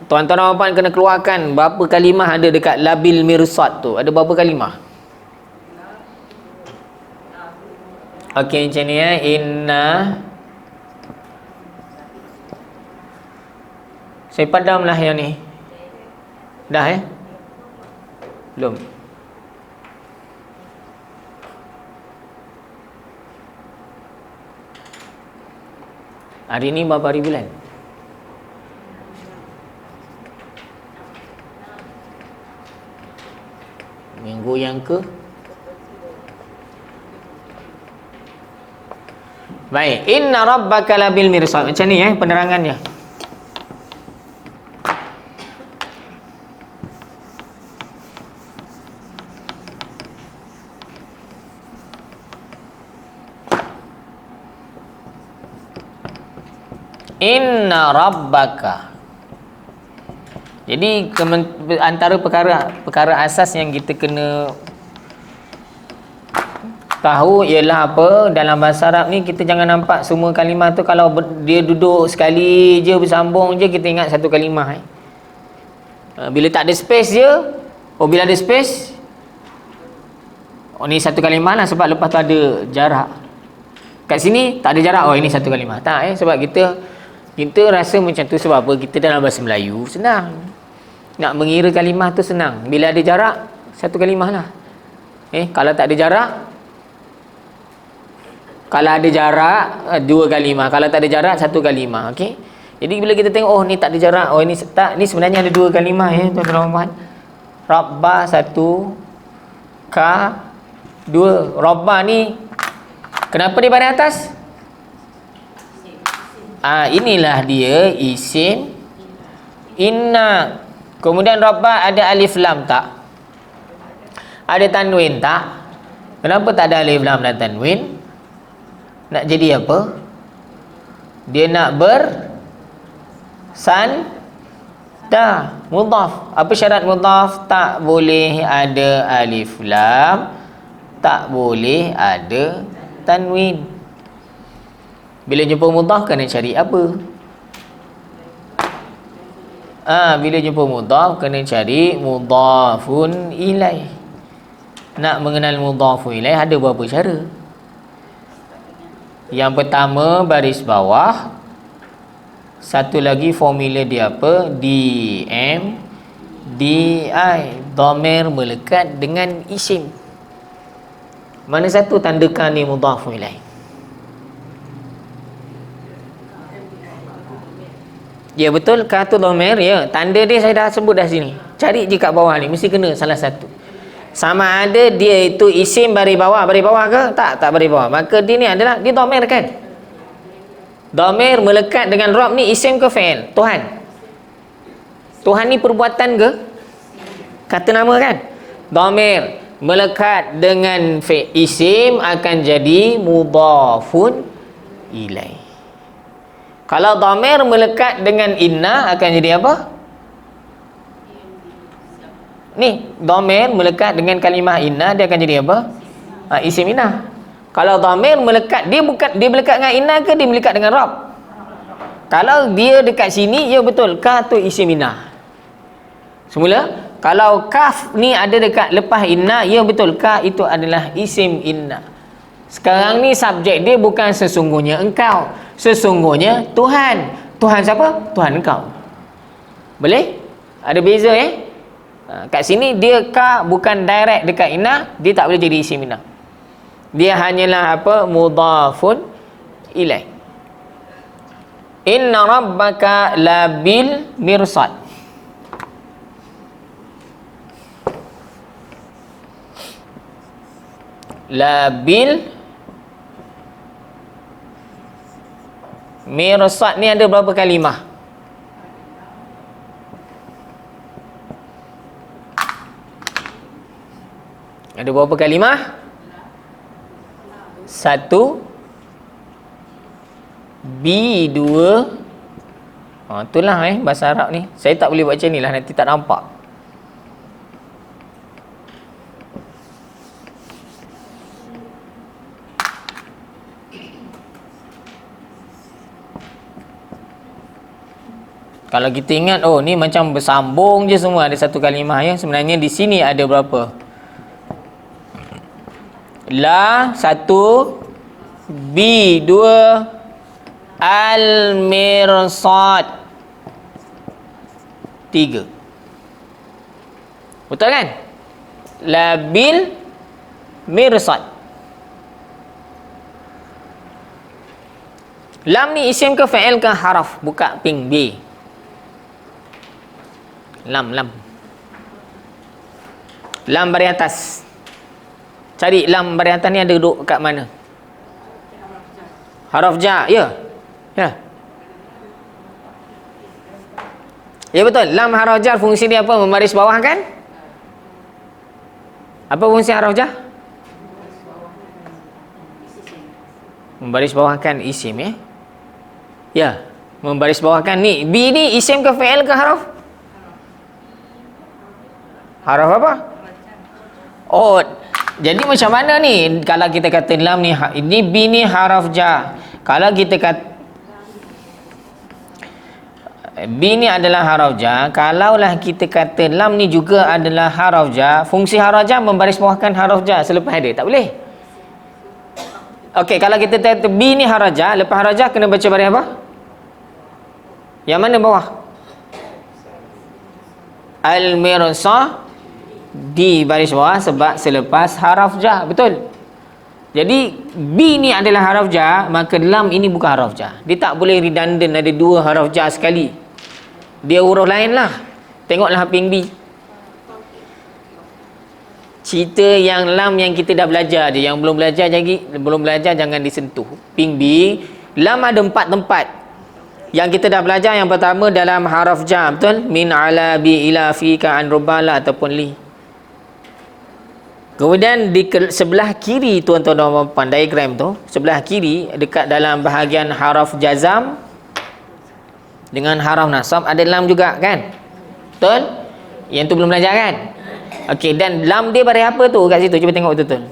S1: Tuan-tuan dan puan kena keluarkan berapa kalimah ada dekat labil mirsad tu. Ada berapa kalimah? Okey, macam ni inna. Saya padamlah yang ni. Dah belum? Hari ni berapa hari bulan? Minggu yang ke? Baik, inna rabbaka labil mirsad. Macam ni penerangannya. Inna rabbaka. Jadi antara perkara asas yang kita kena tahu ialah apa, dalam bahasa Arab ni kita jangan nampak semua kalimah tu kalau dia duduk sekali je bersambung je kita ingat satu kalimah bila tak ada space je, bila ada space ni satu kalimah lah, sebab lepas tu ada jarak. Kat sini tak ada jarak, ini satu kalimah. Tak sebab kita rasa macam tu. Sebab apa? Kita dalam bahasa Melayu senang nak mengira kalimah tu, senang. Bila ada jarak satu kalimah lah. Kalau tak ada jarak Kalau ada jarak 2 kalimah, kalau tak ada jarak 1 kalimah. Okey. Jadi bila kita tengok oh ni tak ada jarak, oh ini tak, ni sebenarnya ada 2 kalimah ya tuan-tuan puan. Rabba 1, ka 2. Rabba ni kenapa dia baris atas? Inilah dia isim inna. Kemudian rabba ada alif lam tak? Ada tanwin tak? Kenapa tak ada alif lam dan tanwin? Nak jadi apa? Dia nak mudhaf. Apa syarat mudhaf? Tak boleh ada alif lam, tak boleh ada tanwin. Bila jumpa mudhaf kena cari apa? Bila jumpa mudhaf kena cari mudhafun ilaih. Nak mengenal mudhafun ilaih ada beberapa cara. Yang pertama baris bawah. Satu lagi formula dia apa? DM DI, dhamir melekat dengan isim. Mana satu tandakan ni mudhafun ilaih? Ya betul, ka tu dhamir ya. Tanda dia saya dah sebut dah sini. Cari je kat bawah ni mesti kena salah satu. Sama ada dia itu isim baris bawah ke? Tak baris bawah. Maka dia ni adalah dia dhamir kan? Dhamir melekat dengan Rabb ni isim ke fi'il? Tuhan. Tuhan ni perbuatan ke? Kata nama kan? Dhamir melekat dengan isim akan jadi mudhafun ilaih. Kalau dhamir melekat dengan inna akan jadi apa? Ni dhamir melekat dengan kalimah inna dia akan jadi apa? Isim inna. Kalau dhamir melekat, dia melekat dengan inna ke dia melekat dengan Rabb? Kalau dia dekat sini ya betul, ka tu isim inna. Semula kalau kaf ni ada dekat lepas inna, ya betul, ka itu adalah isim inna. Sekarang ni subjek dia bukan sesungguhnya engkau, sesungguhnya Tuhan. Tuhan siapa? Tuhan engkau. Boleh? Ada beza kat sini dia ka bukan direct dekat inna, dia tak boleh jadi isim inna. Dia hanyalah apa? Mudhafun ilaih. Inna rabbaka labil mirsad. Labil mirsad ni ada berapa kalimah? Ada berapa kalimah? 1 B 2. Itulah bahasa Arab ni. Saya tak boleh buat macam ni lah, nanti tak nampak. Kalau kita ingat, oh ni macam bersambung je semua, ada satu kalimah ya. Sebenarnya di sini ada berapa? La 1, B 2, al mirsad 3. Betul kan? Labil mirsad. Lam ni isim ke fa'il ke haraf? Buka ping B. Lam baris atas. Cari lam baris atas ni ada duduk kat mana? Haraf jar, ya. Ya betul. Lam haraf jar fungsi dia apa? Membaris bawah kan? Apa fungsi haraf jar? Membaris bawahkan isim ya. Ya, membaris bawahkan ni. B ni isim ke fi'il ke haraf? Haraf apa? Oh, jadi macam mana ni? Kalau kita kata lam ni, ini B ni haraf jar. Kalau kita kata B ni adalah haraf jar, kalaulah kita kata lam ni juga adalah haraf jar, fungsi haraf jar membaris bawahkan haraf jar selepas dia, tak boleh. Okey, kalau kita kata B ni haraf jar, lepas haraf jar kena baca baris apa? Yang mana bawah? Al-mirsad di baris bawah sebab selepas haraf jar, betul? Jadi B ni adalah haraf jar, maka lam ini bukan haraf jar. Dia tak boleh redundant ada dua haraf jar sekali. Dia huruf lain lah. Tengoklah ping B. Cerita yang lam yang kita dah belajar je. Yang belum belajar jangan disentuh. Ping B, lam ada 4 tempat. Yang kita dah belajar, yang pertama dalam haraf jar, betul? Min ala bi ila fi ka an rubala ataupun li. Kemudian di sebelah kiri tuan-tuan dan puan-puan, diagram tu, sebelah kiri dekat dalam bahagian haraf jazam dengan haraf nasab ada lam juga kan? Betul? Yang tu belum belajar kan? Okey, dan lam dia baris apa tu kat situ? Cuba tengok betul-betul.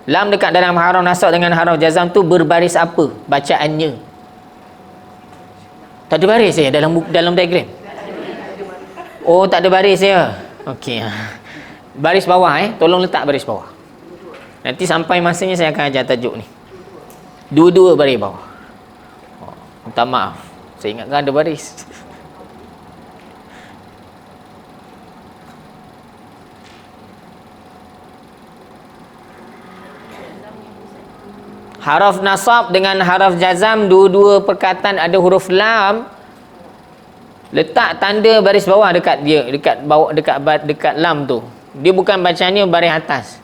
S1: Lam dekat dalam haraf nasab dengan haraf jazam tu berbaris apa bacaannya? Tak ada baris ya dalam diagram? Oh, tak ada baris ya. Okey. Baris bawah tolong letak baris bawah. Nanti sampai masanya saya akan ajar tajuk ni. Dua-dua baris bawah. Minta maaf. Saya ingatkan ada baris. Haraf nasab dengan haraf jazam, dua-dua perkataan ada huruf lam. Letak tanda baris bawah dekat dia, dekat bawah, dekat lam tu. Dia bukan bacanya baris atas.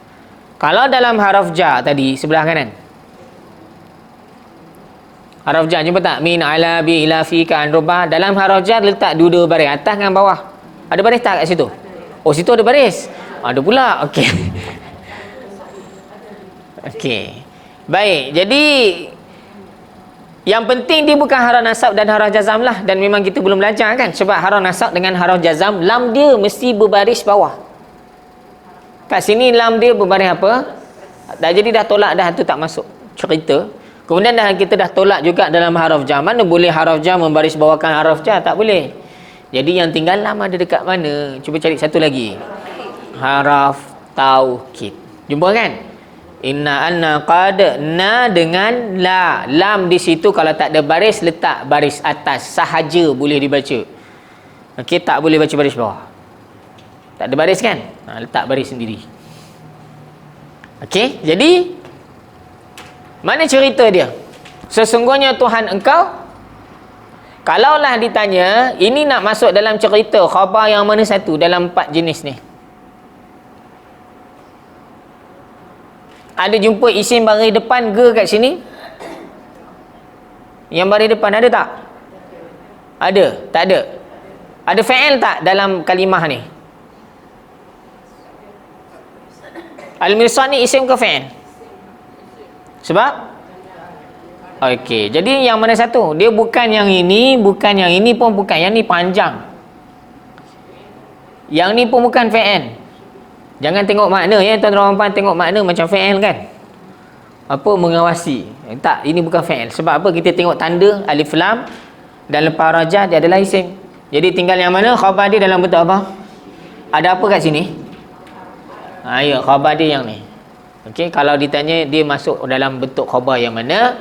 S1: Kalau dalam haraf jar tadi sebelah kanan, haraf jar, jumpa tak? Min ala bi ila fi ka an rubah. Dalam haraf jar letak dua-dua baris atas dengan bawah. Ada baris tak kat situ? Oh, situ ada baris. Ada pula. Okey. Okey. Baik. Jadi yang penting dia bukan haraf nasab dan haraf jazam lah. Dan memang kita belum belajar kan. Sebab haraf nasab dengan haraf jazam, lam dia mesti berbaris bawah. Kat sini lam dia berbaris apa? Jadi dah tolak dah, tu tak masuk cerita. Kemudian kita dah tolak juga dalam haraf jar. Mana boleh haraf jar membaris bawahkan haraf jar? Tak boleh. Jadi yang tinggal lam ada dekat mana? Cuba cari satu lagi. Haraf taukid. Jumpa kan? Inna anna qad, na dengan la. Lam di situ kalau tak ada baris, letak baris atas sahaja boleh dibaca. Okey, tak boleh baca baris bawah. Tak ada baris kan? Letak baris sendiri. Okey, jadi mana cerita dia? Sesungguhnya Tuhan engkau, kalaulah ditanya, ini nak masuk dalam cerita khabar yang mana satu dalam 4 jenis ni? Ada jumpa isim baris depan ke kat sini? Yang baris depan ada tak? Ada? Tak ada? Ada fa'il tak dalam kalimah ni? Al-mirsad ni isim ke fa'il? Sebab? Okey, jadi yang mana satu? Dia bukan yang ini, bukan yang ini pun bukan. Yang ni panjang. Yang ni pun bukan fa'il. Jangan tengok makna ya, tuan-tuan puan, tengok makna macam fa'il kan? Apa mengawasi. Tak, ini bukan fa'il. Sebab apa? Kita tengok tanda alif lam dan lepas rajah dia adalah isim. Jadi tinggal yang mana? Khabar dia dalam bentuk apa? Ada apa kat sini? Ya, khabar dia yang ni. Okey, kalau ditanya dia masuk dalam bentuk khabar yang mana?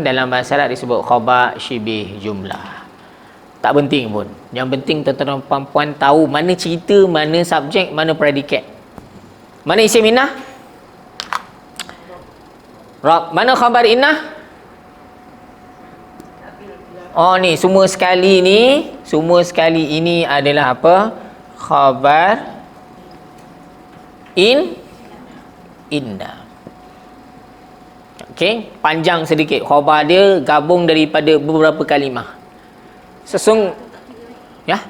S1: Dalam bahasa Arab disebut khabar syibih jumlah. Tak penting pun. Yang penting tuan-tuan puan-puan tahu mana cerita, mana subjek, mana predikat. Mana isim innah? Rab. Mana khabar innah? Oh ni, semua sekali ini adalah apa? Khabar inna. Okey, panjang sedikit. Khabar dia gabung daripada beberapa kalimah. Ya?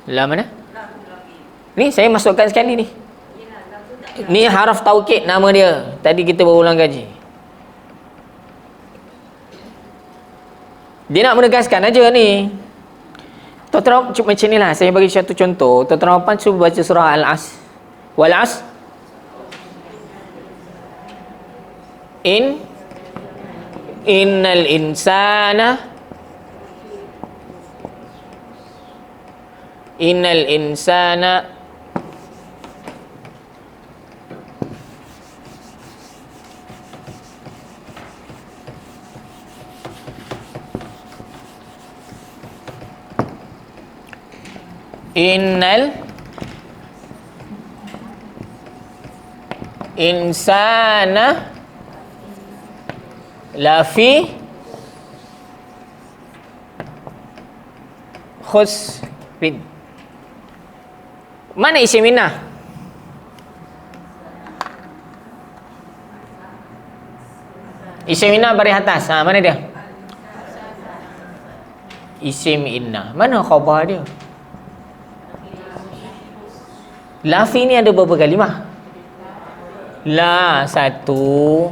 S1: La mana? Ni saya masukkan sekali ni. Ni haraf taukid nama dia. Tadi kita berulang kaji. Dia nak menegaskan aja ni. Tuan-tuan cuba macam ni lah. Saya bagi satu contoh. Tuan-tuan cuba baca surah Al-As. Wal-As. Innal insana insana lafi khusrin. Mana isim inna? Isim inna baris atas. Mana dia? Isim inna. Mana khabar dia? Lafi ni ada berapa kalimah? La satu,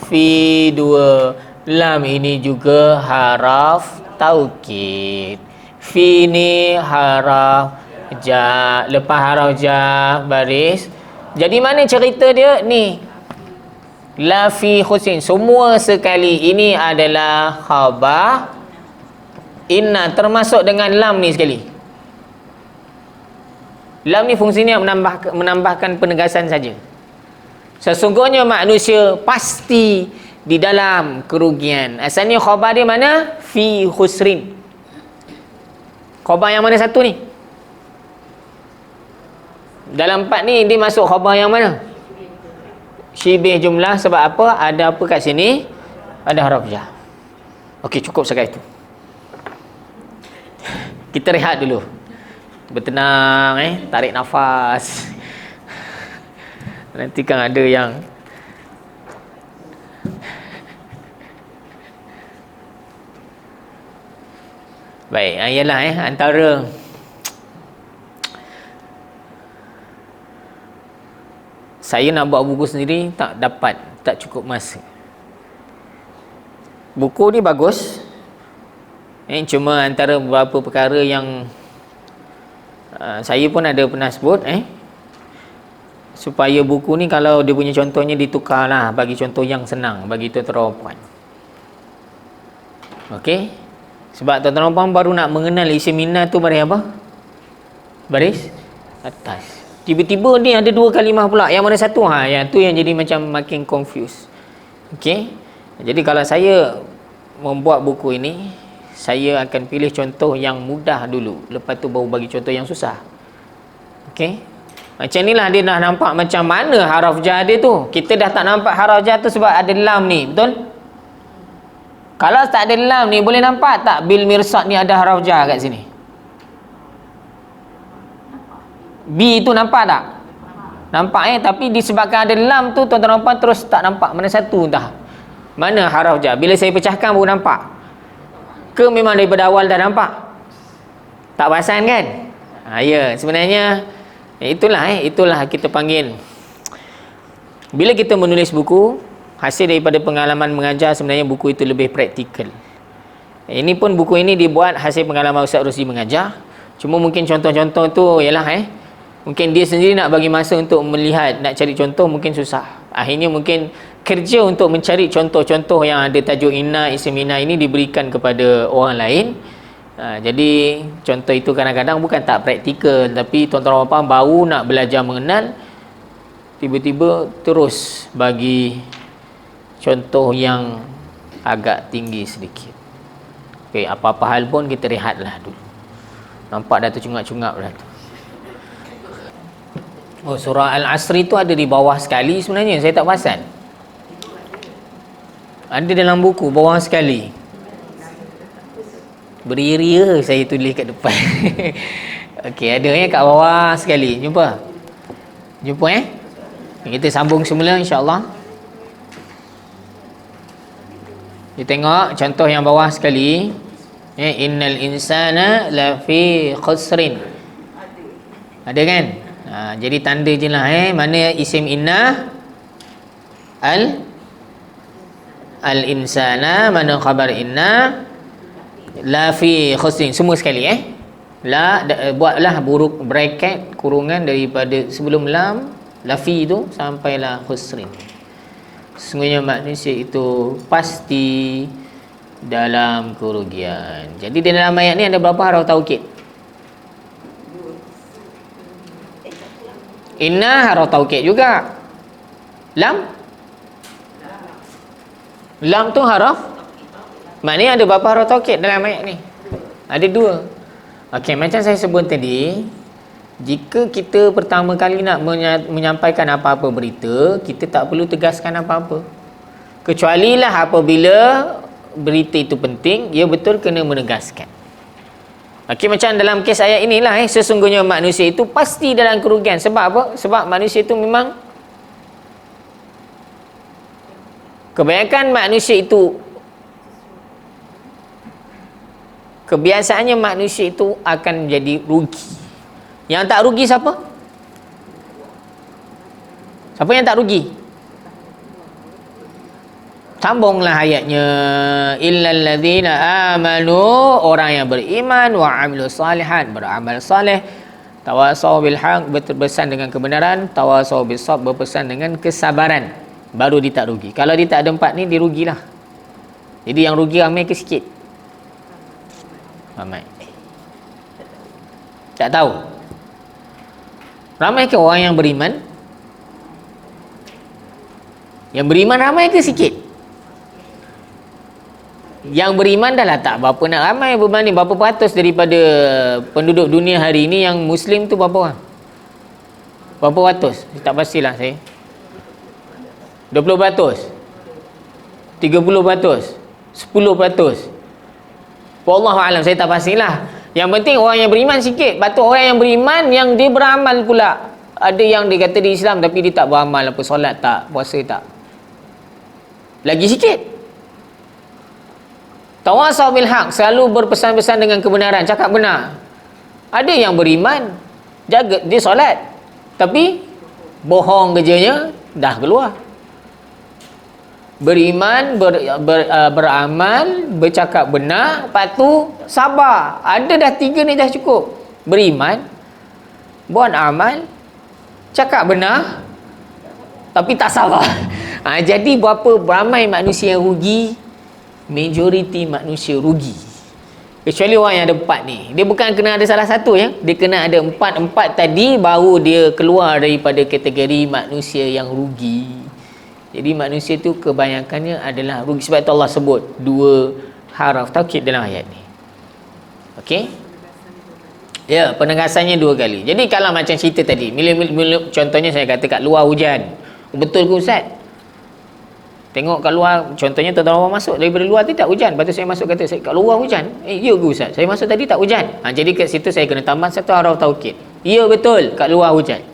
S1: fi dua. Lam ini juga haraf taukid. Fi ni haraf jar. Lepas haraf jar baris. Jadi mana cerita dia ni? La fi khusrin. Semua sekali ini adalah khabar inna, termasuk dengan lam ni sekali. Lam ni fungsinya menambahkan penegasan saja. Sesungguhnya manusia pasti di dalam kerugian. Asalnya khabar dia mana? Fi khusrin. Khabar yang mana satu ni? Dalam 4 ni dia masuk khabar yang mana? Syibih jumlah. Sebab apa? Ada apa kat sini? Ada haraf jar. Okey, cukup sekali itu. Kita rehat dulu. Bertenang, tarik nafas. Nanti kan ada yang baik, ialah antara saya nak buat buku sendiri tak dapat, tak cukup masa. Buku ni bagus. Cuma antara beberapa perkara yang saya pun ada pernah sebut supaya buku ni kalau dia punya contohnya ditukarlah bagi contoh yang senang bagi tuan-tuan puan. Okey. Sebab tuan-tuan puan baru nak mengenal isim inna tu baris apa? Baris atas. Tiba-tiba ni ada 2 kalimah pula. Yang mana satu? Yang tu yang jadi macam makin confused. Okey. Jadi kalau saya membuat buku ini, saya akan pilih contoh yang mudah dulu. Lepas tu baru bagi contoh yang susah. Okey. Macam ni lah dia dah nampak macam mana haraf jar dia tu. Kita dah tak nampak haraf jar tu sebab ada lam ni. Betul? Kalau tak ada lam ni, boleh nampak tak bil mirsad ni ada haraf jar kat sini? B tu nampak tak? Nampak tapi disebabkan ada lam tu, tuan-tuan nampak terus tak nampak mana satu entah. Mana haraf jar? Bila saya pecahkan baru nampak. Ke memang daripada awal dah nampak? Tak perasan kan? Ya, sebenarnya itulah kita panggil. Bila kita menulis buku, hasil daripada pengalaman mengajar, sebenarnya buku itu lebih praktikal. Ini pun buku ini dibuat hasil pengalaman Ustaz Rusdi mengajar. Cuma mungkin contoh-contoh tu ialah mungkin dia sendiri nak bagi masa untuk melihat, nak cari contoh mungkin susah. Akhirnya mungkin kerja untuk mencari contoh-contoh yang ada tajuk inna, isim inna ini diberikan kepada orang lain. Jadi contoh itu kadang-kadang bukan tak praktikal, tapi tuan-tuan dan puan baru nak belajar mengenal, tiba-tiba terus bagi contoh yang agak tinggi sedikit. Okey, apa-apa hal pun kita rehatlah dulu. Nampak dah tercungap-cungap dah tu. Oh, surah Al-Asr itu ada di bawah sekali sebenarnya, saya tak perasan. Ada dalam buku bawah sekali. Beria saya tulis kat depan. Okey, ada kat bawah sekali. Jumpa kita sambung semula insya-Allah. Kita tengok contoh yang bawah sekali. Innal insana lafi khusrin. Ada kan? Jadi tanda je lah mana isim inna, al insana, mana khabar inna, la fi khusrin, semua sekali buatlah buruk bracket kurungan daripada sebelum lam la fi tu sampai la khusrin. Sesungguhnya manusia itu pasti dalam kerugian. Jadi di dalam ayat ni ada berapa haraf taukid? Inna haraf taukid juga. Lam tu haraf. Maknanya ada berapa haraf taukid dalam ayat ni? Ada 2. Okey, macam saya sebut tadi, Jika kita pertama kali nak menyampaikan apa-apa berita, kita tak perlu tegaskan apa-apa. Kecuali lah apabila berita itu penting, ia betul kena menegaskan. Okey, macam dalam kes ayat inilah, sesungguhnya manusia itu pasti dalam kerugian. Sebab apa? Sebab manusia itu memang, kebanyakan manusia itu, kebiasaannya manusia itu akan jadi rugi. Yang tak rugi siapa? Siapa yang tak rugi? Sambunglah ayatnya. Illal ladzina amanu, orang yang beriman, wa amilus salihat, beramal saleh, tawasau bil haq, berpesan dengan kebenaran, tawasau bis sabr, berpesan dengan kesabaran, baru dia tak rugi. Kalau dia tak ada empat ni, dia rugilah. Jadi yang rugi ramai ke sikit? Ramai. Tak tahu. Ramai ke orang yang beriman? Yang beriman ramai ke sikit? Yang beriman dah lah tak berapa nak ramai berbanding berapa peratus daripada penduduk dunia hari ini yang Muslim tu berapa orang? Berapa ratus? Tak pastilah saya. 20%? 30%? 10%? Wallahualam, saya tak pastilah. Yang penting orang yang beriman sikit. Patut orang yang beriman yang dia beramal pula. Ada yang dia kata di Islam tapi dia tak beramal apa, solat tak, puasa tak. Lagi sikit. Tawasau bil haq, selalu berpesan-pesan dengan kebenaran, cakap benar. Ada yang beriman, jaga dia solat, tapi bohong kerjanya, dah keluar. Beriman, beramal, bercakap benar, lepas tu sabar. Ada dah 3 ni dah cukup. Beriman, buat amal, cakap benar, tapi tak sabar. Jadi berapa ramai manusia yang rugi? Majoriti manusia rugi. Kecuali orang yang ada 4 ni. Dia bukan kena ada salah satu ya. Dia kena ada 4 tadi, baru dia keluar daripada kategori manusia yang rugi. Jadi manusia tu kebanyakannya adalah rugi. Sebab itu Allah sebut 2 haraf taukid dalam ayat ni. Okey? Ya, penegasannya 2 kali. Jadi kalau macam cerita tadi, contohnya saya kata kat luar hujan. Betul ke Ustaz? Tengok kat luar, contohnya tuan-tuan orang masuk daripada luar tu tak hujan. Lepas tu saya masuk kata, kat luar hujan. Ya ke Ustaz? Saya masuk tadi tak hujan. Jadi kat situ saya kena tambah 1 haraf taukid. Ya betul, kat luar hujan.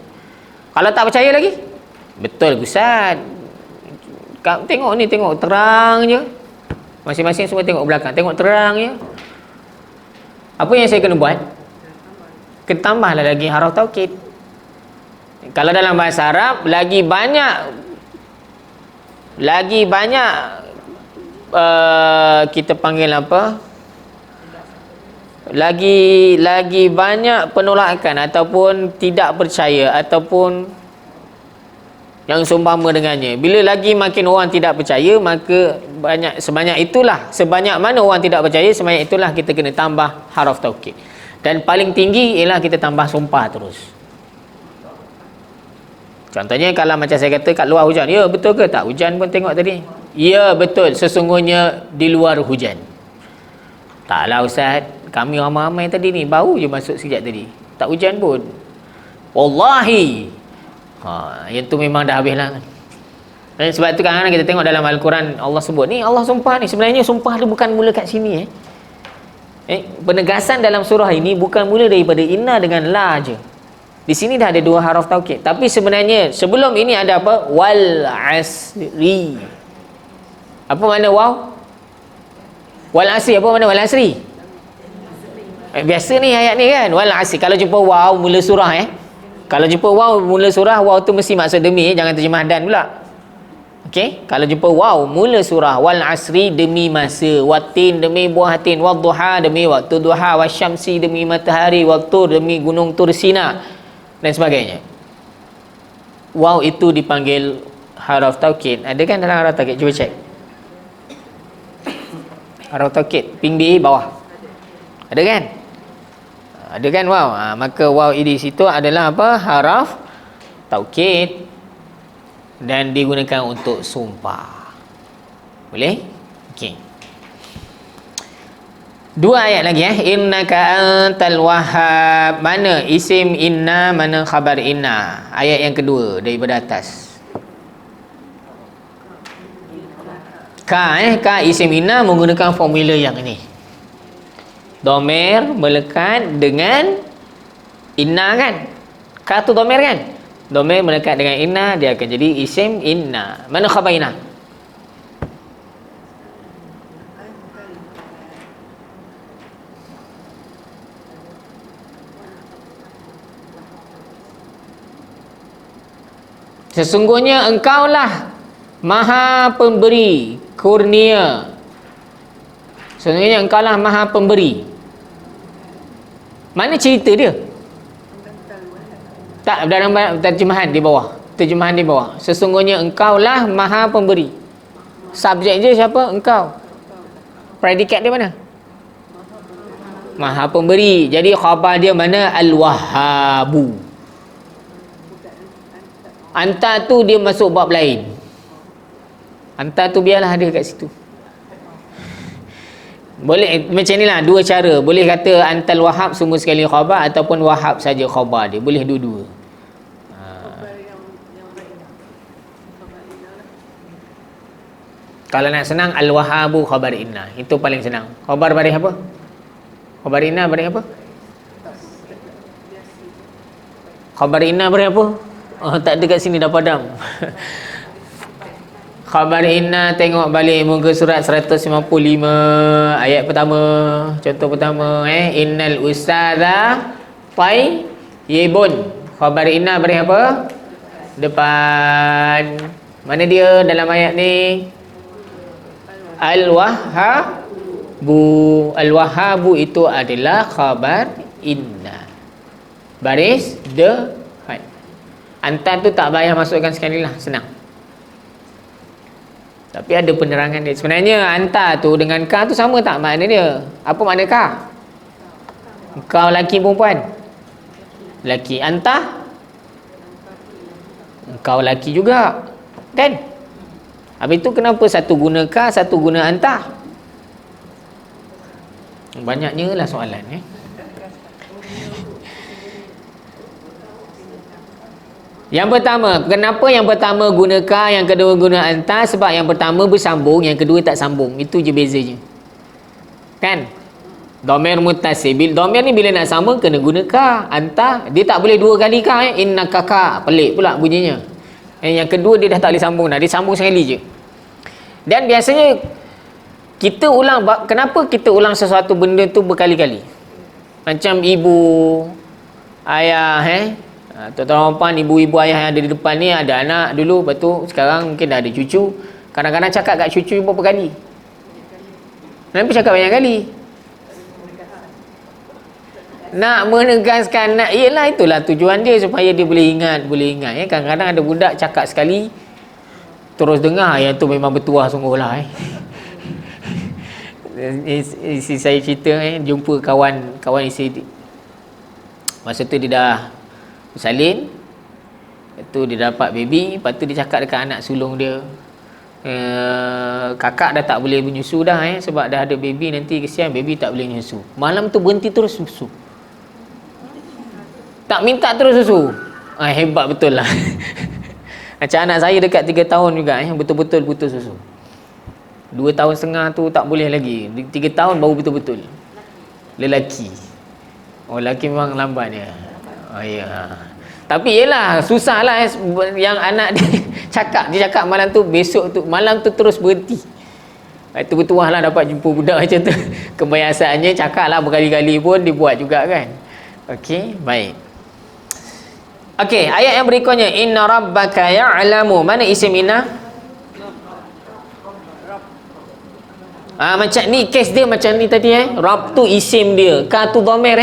S1: Kalau tak percaya lagi? Betul Ustaz. Tengok ni, tengok terang je. Masing-masing semua tengok belakang, tengok terang je. Apa yang saya kena buat? Kena tambahlah lagi haraf taukid. Kalau dalam bahasa Arab, lagi banyak kita panggil apa? Lagi banyak penolakan ataupun tidak percaya ataupun yang seumpama dengannya. Bila lagi makin orang tidak percaya, maka sebanyak mana orang tidak percaya, sebanyak itulah kita kena tambah haraf taukid. Dan paling tinggi ialah kita tambah sumpah terus. Contohnya kalau macam saya kata kat luar hujan, ya betul ke tak? Hujan pun tengok tadi. Ya betul, sesungguhnya di luar hujan. Taklah Ustaz, kami ramai-ramai tadi ni, baru je masuk sekejap tadi, tak hujan pun. Wallahi, yang tu memang dah habis lah. Dan sebab tu kadang-kadang kita tengok dalam Al-Quran, Allah sebut ni, Allah sumpah ni, sebenarnya sumpah dia bukan mula kat sini. Penegasan dalam surah ini bukan mula daripada inna dengan la je. Di sini dah ada 2 haraf taukid. Tapi sebenarnya sebelum ini ada apa? Wal asri. Apa makna waw? Wal asri, apa makna wal asri? Biasa ni ayat ni kan, wal asri. Kalau jumpa waw mula surah Kalau jumpa waw mula surah, waw tu mesti maksud demi, jangan terjemah dan pula. Okey, kalau jumpa waw mula surah, wal asri demi masa, watin demi buah tin, wadduha demi waktu duha, wasyamsi demi matahari, waktu demi gunung Tur Sina dan sebagainya. Waw itu dipanggil haraf taukid. Ada kan dalam haraf taukid? Cuba cek. Haraf taukid ping B bawah. Ada kan? Ada kan waw? Maka waw di situ adalah apa? Haraf taukid dan digunakan untuk sumpah. Boleh? Okey. Dua ayat lagi innaka antal wahhab. Mana isim inna, mana khabar inna? Ayat yang kedua daripada atas. Ka isim inna menggunakan formula yang ini. Domer melekat dengan inna kan? Ka tu domer kan? Domer melekat dengan inna, dia akan jadi isim inna. Mana khabar inna? Sesungguhnya engkaulah maha pemberi kurnia. Sesungguhnya engkaulah maha pemberi. Mana cerita dia? Tak, dalam terjemahan di bawah. Terjemahan di bawah. Sesungguhnya engkaulah maha pemberi. Subjek je siapa? Engkau. Predikat dia mana? Maha pemberi. Jadi khabar dia mana? Al-Wahhabu. Anta tu dia masuk bab lain. Anta tu biarlah ada kat situ. Boleh macam inilah dua cara. Boleh kata antal wahhab semua sekali khabar, ataupun wahhab saja khabar dia. Boleh dua-dua. Kalau nak senang al-wahhabu khabar inna. Itu paling senang. Khabar baris apa? Khabar inna baris apa? Khabar inna baris apa? Oh, tak ada kat sini dah padam. Khabar inna, tengok balik muka surat 155 ayat pertama. Contoh pertama innal ustadha tayyibun. Khabar inna baris apa? Depan. Mana dia dalam ayat ni? Al-Wahhabu. Al-Wahhabu itu adalah khabar inna. Baris depan. Anta tu tak payah masukkan sekali lah, senang. Tapi ada penerangan dia. Sebenarnya anta tu dengan ka tu sama tak makna dia? Apa makna ka? Engkau lelaki perempuan? Lelaki. Anta? Engkau lelaki juga. Kan? Habis tu kenapa satu guna ka, satu guna anta? Banyaknya lah soalan Yang pertama, kenapa yang pertama guna ka, yang kedua guna anta? Sebab yang pertama bersambung, yang kedua tak sambung. Itu je bezanya. Kan? Dhamir muttasil. Dhamir ni bila nak sambung kena guna ka, anta. Dia tak boleh dua kali ka innaka ka. Pelik pula bunyinya. Yang kedua dia dah tak boleh sambung dah. Dia sambung sekali je. Dan biasanya kita ulang, kenapa kita ulang sesuatu benda tu berkali-kali? Macam ibu, ayah, tuan-tuan puan, ibu-ibu ayah yang ada di depan ni ada anak dulu, lepas tu sekarang mungkin dah ada cucu. Kadang-kadang cakap kat cucu berapa kali? Kenapa cakap banyak kali? Nak menegaskan, nak, yelah itulah tujuan dia, supaya dia boleh ingat. Kadang-kadang ada budak cakap sekali terus dengar, yang tu memang bertuah sungguh lah. Isi saya cerita jumpa kawan isi, masa tu dia dah bersalin, lepas tu dia dapat baby, lepas tu dia cakap dekat anak sulung dia, kakak dah tak boleh menyusu dah sebab dah ada baby, nanti kesian baby tak boleh menyusu. Malam tu berhenti terus susu, tak minta terus susu. Hebat betul lah. Macam anak saya dekat 3 tahun juga betul-betul putus susu. 2 tahun setengah tu tak boleh lagi, 3 tahun baru betul-betul. Lelaki. Oh, lelaki memang lambat dia. Oh ya. Tapi yelah, susah lah yang anak dia cakap malam tu, besok tu malam tu terus berhenti. Itu bertuah lah dapat jumpa budak macam tu. Kebiasaannya cakap lah berkali-kali pun dia buat juga kan. Okey, baik. Okey, ayat yang berikutnya inna rabbaka ya'lamu. Mana isim inna? Macam ni kes dia macam ni tadi Rabb tu isim dia, ka tu dhamir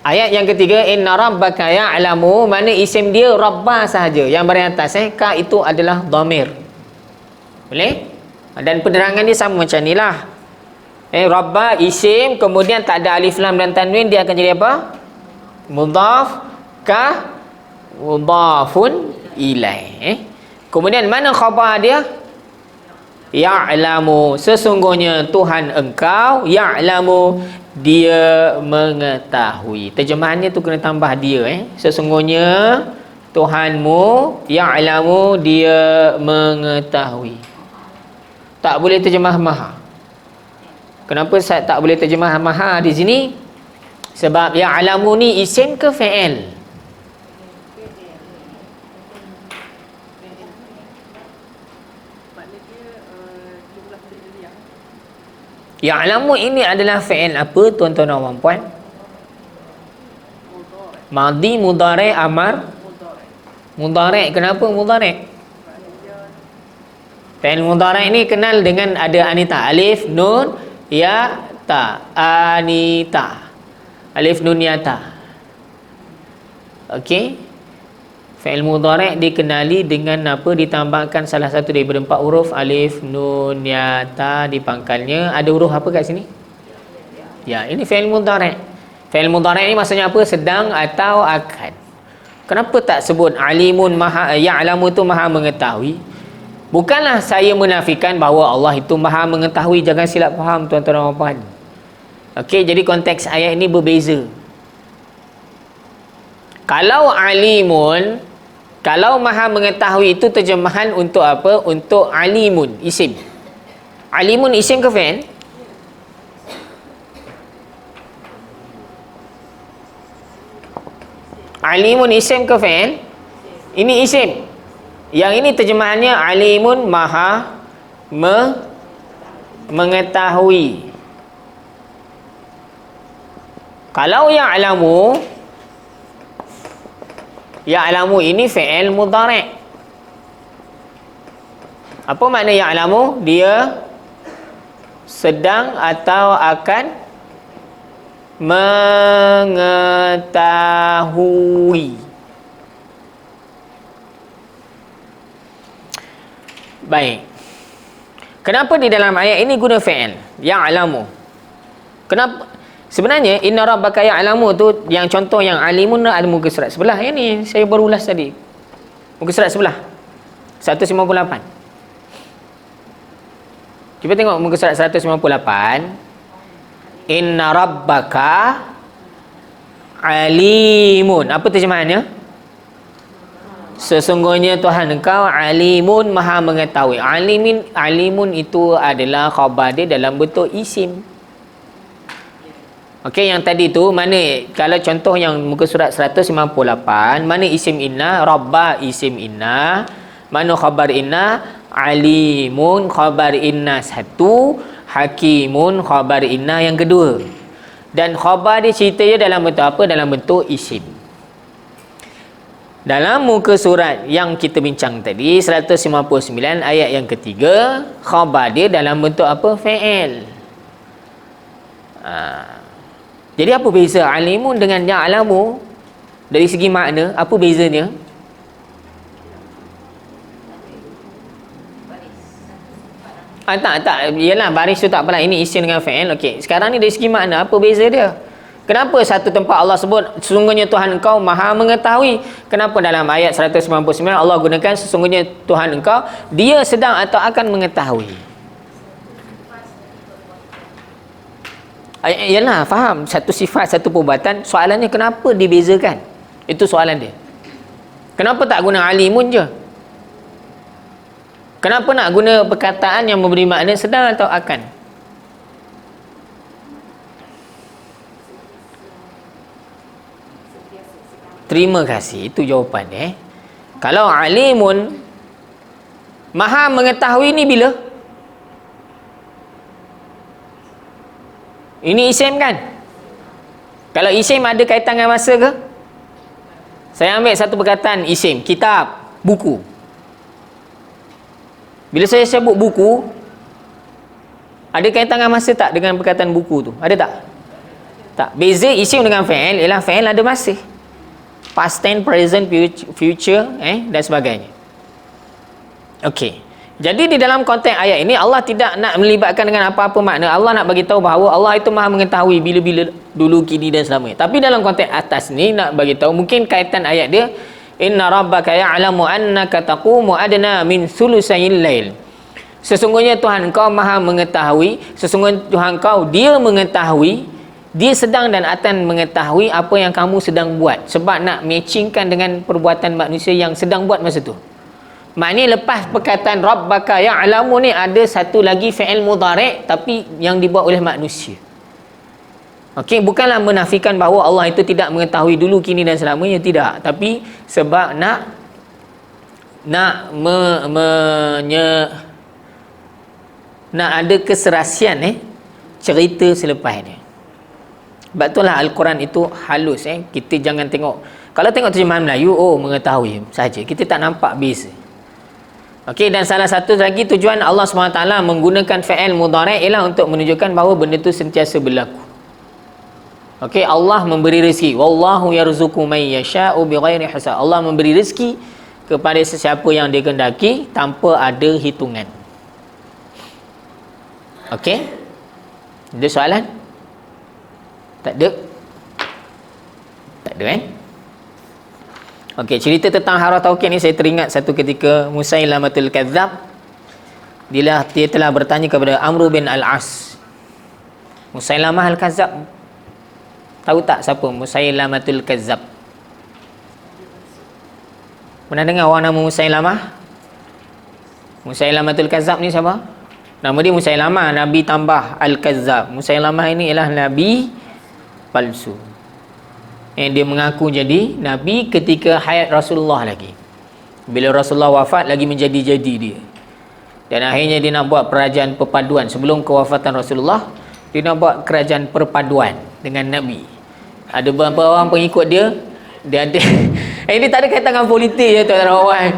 S1: Ayat yang ketiga inna rabbaka ya'lamu, mana isim dia rabba sahaja, yang baris atas ka itu adalah dhamir. Boleh? Dan penerangan dia sama macam ni lah. Rabba isim, kemudian tak ada alif lam dan tanwin, dia akan jadi apa? Mudhaf ka mudhafun ilaih. Kemudian mana khabar dia? Ya'lamu, sesungguhnya Tuhan engkau, ya'lamu, dia mengetahui. Terjemahannya tu kena tambah dia. Sesungguhnya Tuhanmu, ya'lamu, dia mengetahui. Tak boleh terjemah maha. Kenapa saya tak boleh terjemah maha di sini? Sebab ya'lamu ni isim ke fi'il? Ya'lamu ini adalah fi'il apa tuan-tuan dan puan-puan? Madhi, mudhari', amar, mudhari'. Kenapa mudhari'? Fi'il mudhari' ni kenal dengan ada anita. Alif, nun, ya, ta. Anita. Alif, nun, ya, ta. Okey. Fi'il mudhari' dikenali dengan apa? Ditambahkan salah satu daripada 4 huruf. Alif, nun, ya, ta di pangkalnya. Ada huruf apa kat sini? Ya, ini fi'il mudhari'. Fi'il mudhari' ni maksudnya apa? Sedang atau akan. Kenapa tak sebut alimun maha, ya'lamu tu maha mengetahui? Bukanlah saya menafikan bahawa Allah itu maha mengetahui. Jangan silap faham tuan-tuan dan puan-puan. Okey, jadi konteks ayat ini berbeza. Kalau alimun, kalau maha mengetahui itu terjemahan untuk apa? Untuk alimun, isim. Alimun isim ke fi'il? Alimun isim ke fi'il? Ini isim. Yang ini terjemahannya alimun maha mengetahui. Kalau ya'lamu, ya'lamu ini fi'il mudhari'. Apa makna ya'lamu? Dia sedang atau akan mengetahui. Baik. Kenapa di dalam ayat ini guna fi'il? Ya'lamu. Kenapa? Sebenarnya inna rabbaka ya'lamu tu yang contoh yang alimun ada muka surat sebelah. Yang ni saya baru ulas tadi. Muka surat sebelah. 158. Cuba tengok muka surat 158. Inna rabbaka alimun. Apa terjemahannya? Sesungguhnya Tuhan engkau alimun maha mengetahui. Alimun itu adalah khabar dia dalam bentuk isim. Okey, yang tadi tu mana kalau contoh yang muka surat 158, mana isim inna? Rabba isim inna. Mana khabar inna? Alimun khabar inna satu, hakimun khabar inna yang kedua. Dan khabar dia ceritanya dalam bentuk apa? Dalam bentuk isim. Dalam muka surat yang kita bincang tadi 159 ayat yang ketiga, khabar dia dalam bentuk apa? Fi'il. Jadi apa beza alimun dengan ya'lamu? Dari segi makna, apa bezanya? Tak. Yalah, baris tu tak apalah. Ini isim dengan fi'il. Okey. Sekarang ni dari segi makna, apa beza dia? Kenapa satu tempat Allah sebut sesungguhnya Tuhan engkau maha mengetahui? Kenapa dalam ayat 199 Allah gunakan sesungguhnya Tuhan engkau dia sedang atau akan mengetahui? Yalah, faham. Satu sifat, satu perbuatan. Soalannya kenapa dibezakan? Itu soalan dia. Kenapa tak guna alimun je? Kenapa nak guna perkataan yang memberi makna sedang atau akan? Terima kasih. Itu jawapan. Kalau alimun maha mengetahui ni bila? Ini isim kan? Kalau isim ada kaitan dengan masa ke? Saya ambil satu perkataan isim, kitab, buku. Bila saya sebut buku, ada kaitan dengan masa tak dengan perkataan buku tu? Ada tak? Tak. Beza isim dengan fi'il ialah fi'il ada masa. Past tense, present, future, dan sebagainya. Okey. Jadi di dalam konteks ayat ini Allah tidak nak melibatkan dengan apa-apa makna. Allah nak bagi tahu bahawa Allah itu maha mengetahui bila-bila, dulu, kini dan selamanya. Tapi dalam konteks atas ni nak bagi tahu mungkin kaitan ayat dia inna rabbaka ya'lamu annaka taqumu adna min thulusayil lail Sesungguhnya Tuhan kau maha mengetahui, sesungguhnya Tuhan kau dia mengetahui, dia sedang dan akan mengetahui apa yang kamu sedang buat. Sebab nak matchingkan dengan perbuatan manusia yang sedang buat masa tu. Maknanya lepas perkataan Rabbaka ya'lamu ni ada satu lagi fi'il mudhari' tapi yang dibuat oleh manusia. Okey, bukanlah menafikan bahawa Allah itu tidak mengetahui dulu, kini dan selamanya, tidak. Tapi sebab nak ada keserasian cerita selepas ni. Sebab itulah Al-Quran itu halus. Kita jangan tengok, kalau tengok terjemahan Melayu, oh mengetahui saja, kita tak nampak beza. Okey, dan salah satu lagi tujuan Allah SWT menggunakan fi'il mudhari' ialah untuk menunjukkan bahawa benda itu sentiasa berlaku. Okey, Allah memberi rezeki. Wallahu yarzuqu may yasha'u bighairi hisab. Allah memberi rezeki kepada sesiapa yang dia kehendaki tanpa ada hitungan. Okey? Ada soalan? Tak ada? Tak ada Okey, cerita tentang Harah Tauqid ni saya teringat satu ketika Musailamatul Kadzab dia telah bertanya kepada Amr bin Al-As. Musailamah Al-Kadzab, tahu tak siapa Musailamatul Kadzab? Pernah dengar orang nama Musailamah? Musailamatul Kadzab ni siapa? Nama dia Musailamah, Nabi tambah Al-Kadzab. Musailamah ini ialah Nabi palsu. Dia mengaku jadi Nabi ketika hayat Rasulullah lagi. Bila Rasulullah wafat lagi menjadi-jadi dia. Dan akhirnya dia nak buat kerajaan perpaduan. Sebelum kewafatan Rasulullah, dia nak buat kerajaan perpaduan dengan Nabi. Ada beberapa orang pengikut dia ada ini tak ada kaitan dengan politik je tuan-tuan dan puan.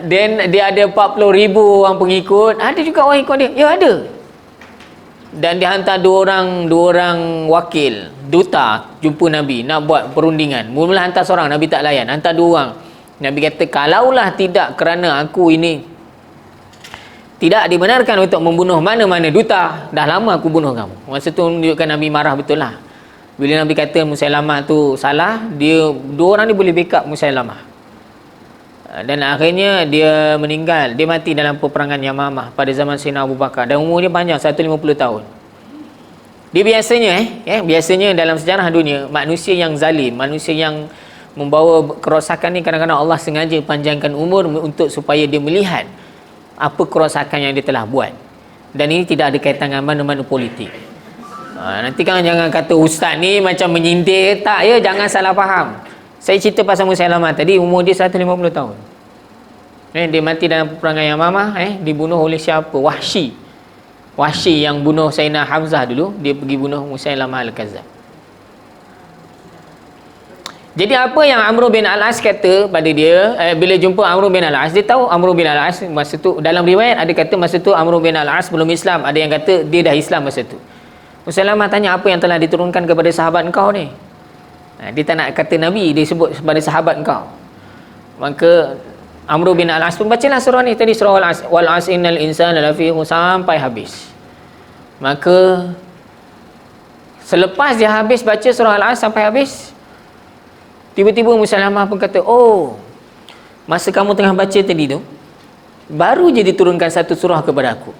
S1: Dan dia ada 40,000 orang pengikut. Ada juga orang ikut dia. Ya ada. Dan dia hantar dua orang wakil, duta jumpa Nabi nak buat perundingan. Mula hantar seorang, Nabi tak layan. Hantar dua orang. Nabi kata, kalaulah tidak kerana aku ini tidak dibenarkan untuk membunuh mana-mana duta, dah lama aku bunuh kamu. Masa tu menunjukkan Nabi marah betul lah. Bila Nabi kata Musailamah tu salah, dua orang ni boleh backup Musailamah. Dan akhirnya dia meninggal. Dia mati dalam peperangan Yamamah pada zaman Sayyidina Abu Bakar. Dan umur dia panjang, 150 tahun. Dia biasanya dalam sejarah dunia, manusia yang zalim, manusia yang membawa kerosakan ni, kadang-kadang Allah sengaja panjangkan umur untuk supaya dia melihat apa kerosakan yang dia telah buat. Dan ini tidak ada kaitan dengan mana-mana politik. Nanti kan jangan kata ustaz ni macam menyindir. Tak ya, jangan salah faham. Saya cerita pasal Musailamah tadi, umur dia 150 tahun. Dia mati dalam peperangan Yamamah, dibunuh oleh siapa? Wahsy yang bunuh Sayyidina Hamzah dulu, dia pergi bunuh Musailamah Al-Kadzab. Jadi apa yang Amr bin Al-As kata pada dia, bila jumpa Amr bin Al-As, dia tahu Amr bin Al-As masa tu, dalam riwayat ada kata masa tu Amr bin Al-As belum Islam, ada yang kata dia dah Islam masa tu. Musailamah tanya, apa yang telah diturunkan kepada sahabat engkau ni? Dia tak nak kata Nabi, dia sebut kepada sahabat engkau. Maka Amr bin Al-As pun bacalah surah ni tadi, surah Al-As, wal 'asri innal insana lafi khusr, sampai habis. Maka selepas dia habis baca surah Al-As sampai habis, tiba-tiba Musailamah pun kata, oh, masa kamu tengah baca tadi tu, baru je diturunkan satu surah kepada aku.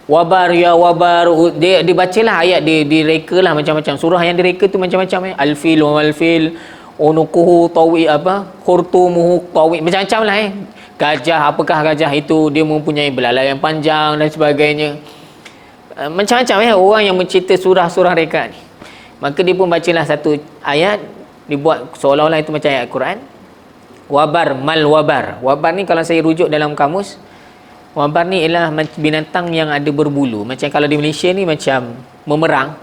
S1: Wabar ya wabar. Dia bacalah ayat, dia direka lah macam-macam. Surah yang direka tu macam-macam. Al-fil wal fil, unukuhu tawi, khurtumuhu tawi, macam-macam lah. Gajah, apakah gajah itu? Dia mempunyai belalai yang panjang dan sebagainya. Macam-macam orang yang mencipta surah-surah reka ni. Maka dia pun bacalah satu ayat, dibuat seolah-olah itu macam ayat Quran. Wabar mal wabar. Wabar ni kalau saya rujuk dalam kamus, wabar ni ialah binatang yang ada berbulu. Macam kalau di Malaysia ni macam memerang.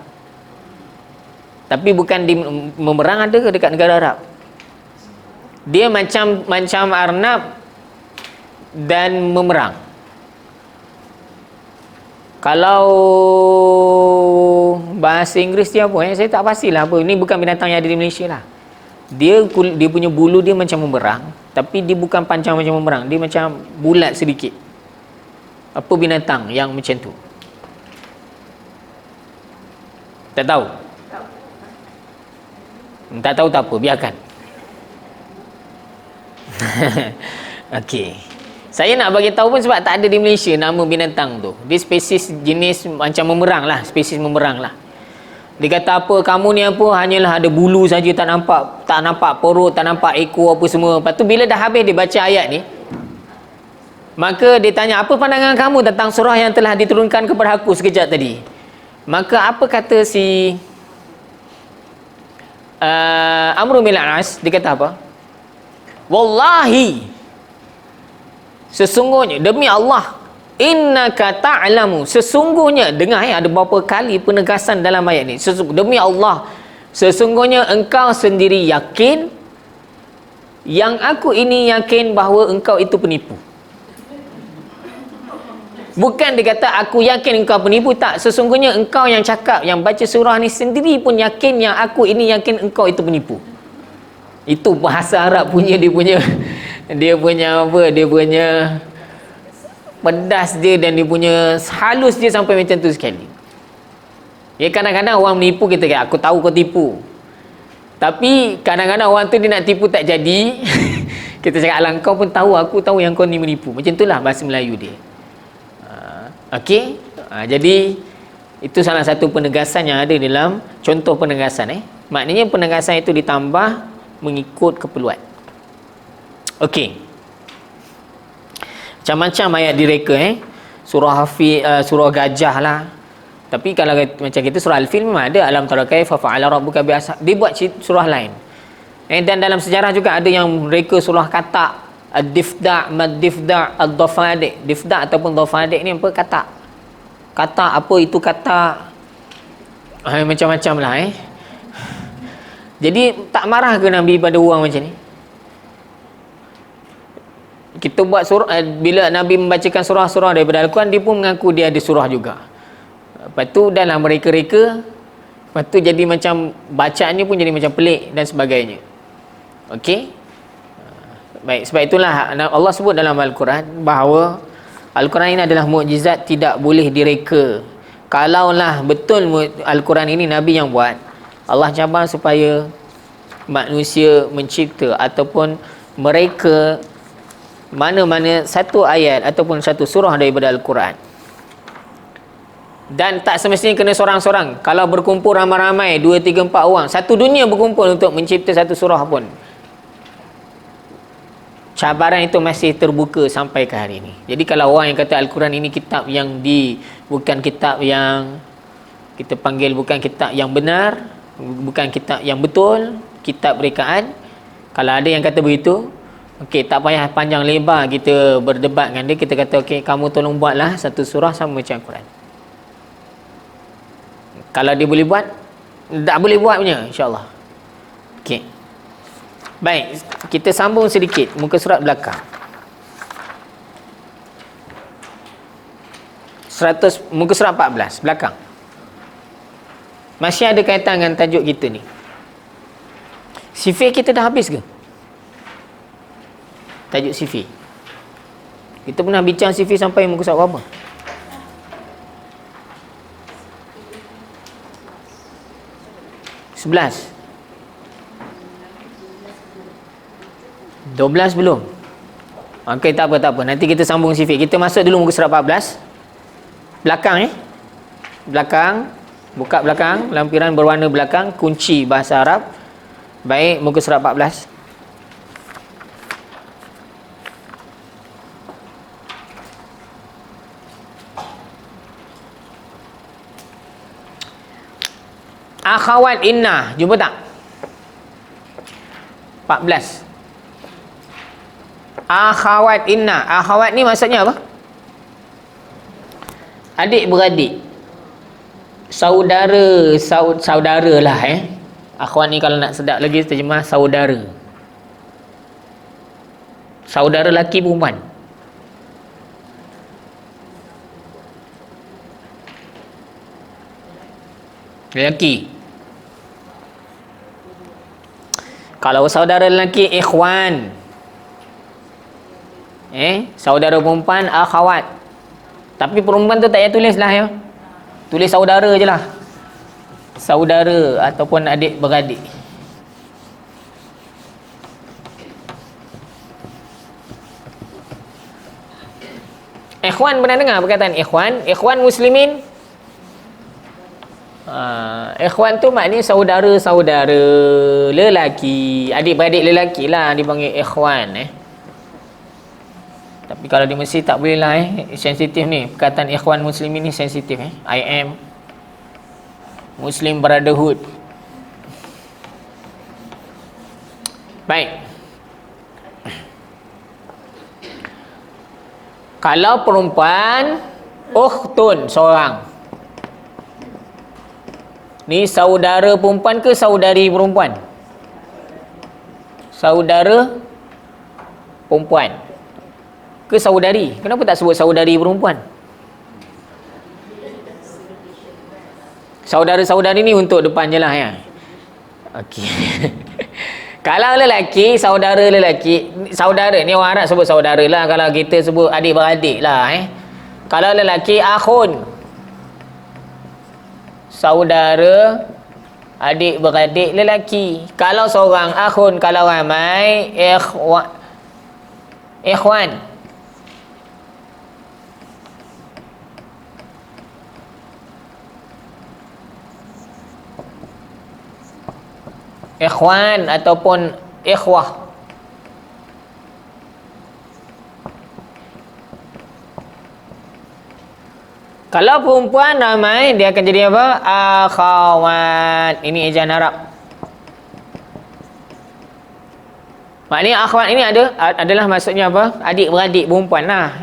S1: Tapi bukan di memerang, ada ke dekat negara Arab? Dia macam arnab dan memerang. Kalau bahasa Inggeris dia apa? Saya tak pastilah apa. Ini bukan binatang yang ada di Malaysia lah. Dia punya bulu dia macam memerang, tapi dia bukan panjang macam memerang. Dia macam bulat sedikit. Apa binatang yang macam tu? Tak tahu? Tak tahu tak apa, biarkan. Okey. Saya nak bagi tahu pun sebab tak ada di Malaysia nama binatang tu. Dia spesies jenis macam memerang lah, spesies memerang lah. Dia kata apa, kamu ni apa, hanyalah ada bulu saja, tak nampak perut, tak nampak ekor apa semua. Lepas tu bila dah habis dia baca ayat ni, maka dia tanya, apa pandangan kamu tentang surah yang telah diturunkan kepada aku sekejap tadi? Maka apa kata si Amr bin al-As, dia kata apa? Wallahi, sesungguhnya, demi Allah, innaka ta'lamu, sesungguhnya, dengar ada beberapa kali penegasan dalam ayat ni. Demi Allah, sesungguhnya engkau sendiri yakin, yang aku ini yakin bahawa engkau itu penipu. Bukan dia kata aku yakin engkau penipu, tak. Sesungguhnya engkau yang cakap, yang baca surah ni sendiri pun yakin yang aku ini yakin engkau itu penipu. Itu bahasa Arab punya, dia punya pedas dia, dan dia punya halus dia sampai macam tu sekali. Ya, kadang-kadang orang menipu kita kata, aku tahu kau tipu. Tapi kadang-kadang orang tu dia nak tipu tak jadi. Kita cakap, alah kau pun tahu, aku tahu yang kau ni menipu. Macam itulah bahasa Melayu dia. Okey. Jadi itu salah satu penegasan yang ada dalam contoh penegasan. Maknanya penegasan itu ditambah mengikut keperluan. Okey. Macam-macam ayat direka surah surah gajah lah. Tapi kalau macam kita surah Al-Fil memang ada alam tara kaifa fa'ala rabbuka bi ashab. Dia buat surah lain. Dan dalam sejarah juga ada yang reka surah katak, ad-difda', mad-difda', ad-dafadi'. Difda' ataupun dafadi' ni apa? Katak. Katak apa itu katak? Macam-macam lah Jadi tak marah ke Nabi pada orang macam ni? Kita buat surah, bila Nabi membacakan surah-surah daripada Al-Quran, dia pun mengaku dia ada surah juga. Lepas tu dalam mereka-reka, lepas tu jadi macam bacaannya pun jadi macam pelik dan sebagainya. Okey. Baik, sebab itulah Allah sebut dalam Al-Quran bahawa Al-Quran ini adalah mukjizat, tidak boleh direka. Kalaulah betul Al-Quran ini Nabi yang buat, Allah cabar supaya manusia mencipta ataupun mereka mana-mana satu ayat ataupun satu surah daripada Al-Quran. Dan tak semestinya kena sorang-sorang. Kalau berkumpul ramai-ramai 2, 3, 4 orang, satu dunia berkumpul untuk mencipta satu surah pun, cabaran itu masih terbuka sampai ke hari ini. Jadi kalau orang yang kata Al-Quran ini kitab yang bukan kitab yang kita panggil, bukan kitab yang benar, bukan kitab yang betul, kitab rekaan, kalau ada yang kata begitu, okey, tak payah panjang lebar kita berdebat dengan dia. Kita kata, okey, kamu tolong buatlah satu surah sama macam Al-Quran. Kalau dia boleh buat, tak boleh buat punya, insyaAllah. Okey. Baik, kita sambung sedikit muka surat belakang. 100, muka surat 14 belakang. Masih ada kaitan dengan tajuk kita ni. Sifir kita dah habis ke? Tajuk sifir. Kita pernah bincang sifir sampai muka surat berapa? Sebelas. 12 belum? Okey, tak apa. Nanti kita sambung sifir. Kita masuk dulu muka surat 14. Belakang belakang. Buka belakang, lampiran berwarna belakang, kunci bahasa Arab. Baik, muka surat 14. Akhawat inna, jumpa tak? 14. Akhawat inna. Akhawat ni maksudnya apa? Adik beradik, saudara lah Akhwat ni kalau nak sedap lagi terjemah saudara. Saudara lelaki perempuan. Lelaki. Kalau saudara lelaki ikhwan. Saudara perempuan akhawat. Tapi perempuan tu tak payah tulis lah ya. Tulis saudara je lah. Saudara ataupun adik beradik. Ikhwan pernah dengar perkataan ikhwan? Ikhwan muslimin. Ikhwan tu maknanya saudara-saudara lelaki, adik-beradik lelaki lah dipanggil ikhwan Tapi kalau di Mesir tak boleh lah sensitif ni. Perkataan ikhwan muslimin ni sensitif I am Muslim Brotherhood. Baik. Kalau perempuan ukhtun seorang. Ni saudara perempuan ke saudari perempuan? Saudara perempuan ke saudari? Kenapa tak sebut saudari perempuan? Saudara-saudari ni untuk depan je lah ya. Okey. Kalau lelaki, saudara lelaki, saudara ni orang Arab sebut saudara lah. Kalau kita sebut adik-beradik lah Kalau lelaki, akhun, saudara adik-beradik lelaki. Kalau seorang akhun, kalau ramai ikhwan. Ikhwan ataupun ikhwah. Kalau perempuan ramai, dia akan jadi apa? Akhawat. Ini ejaan Arab. Maknanya akhwat ini adalah maksudnya apa? Adik-beradik perempuan lah.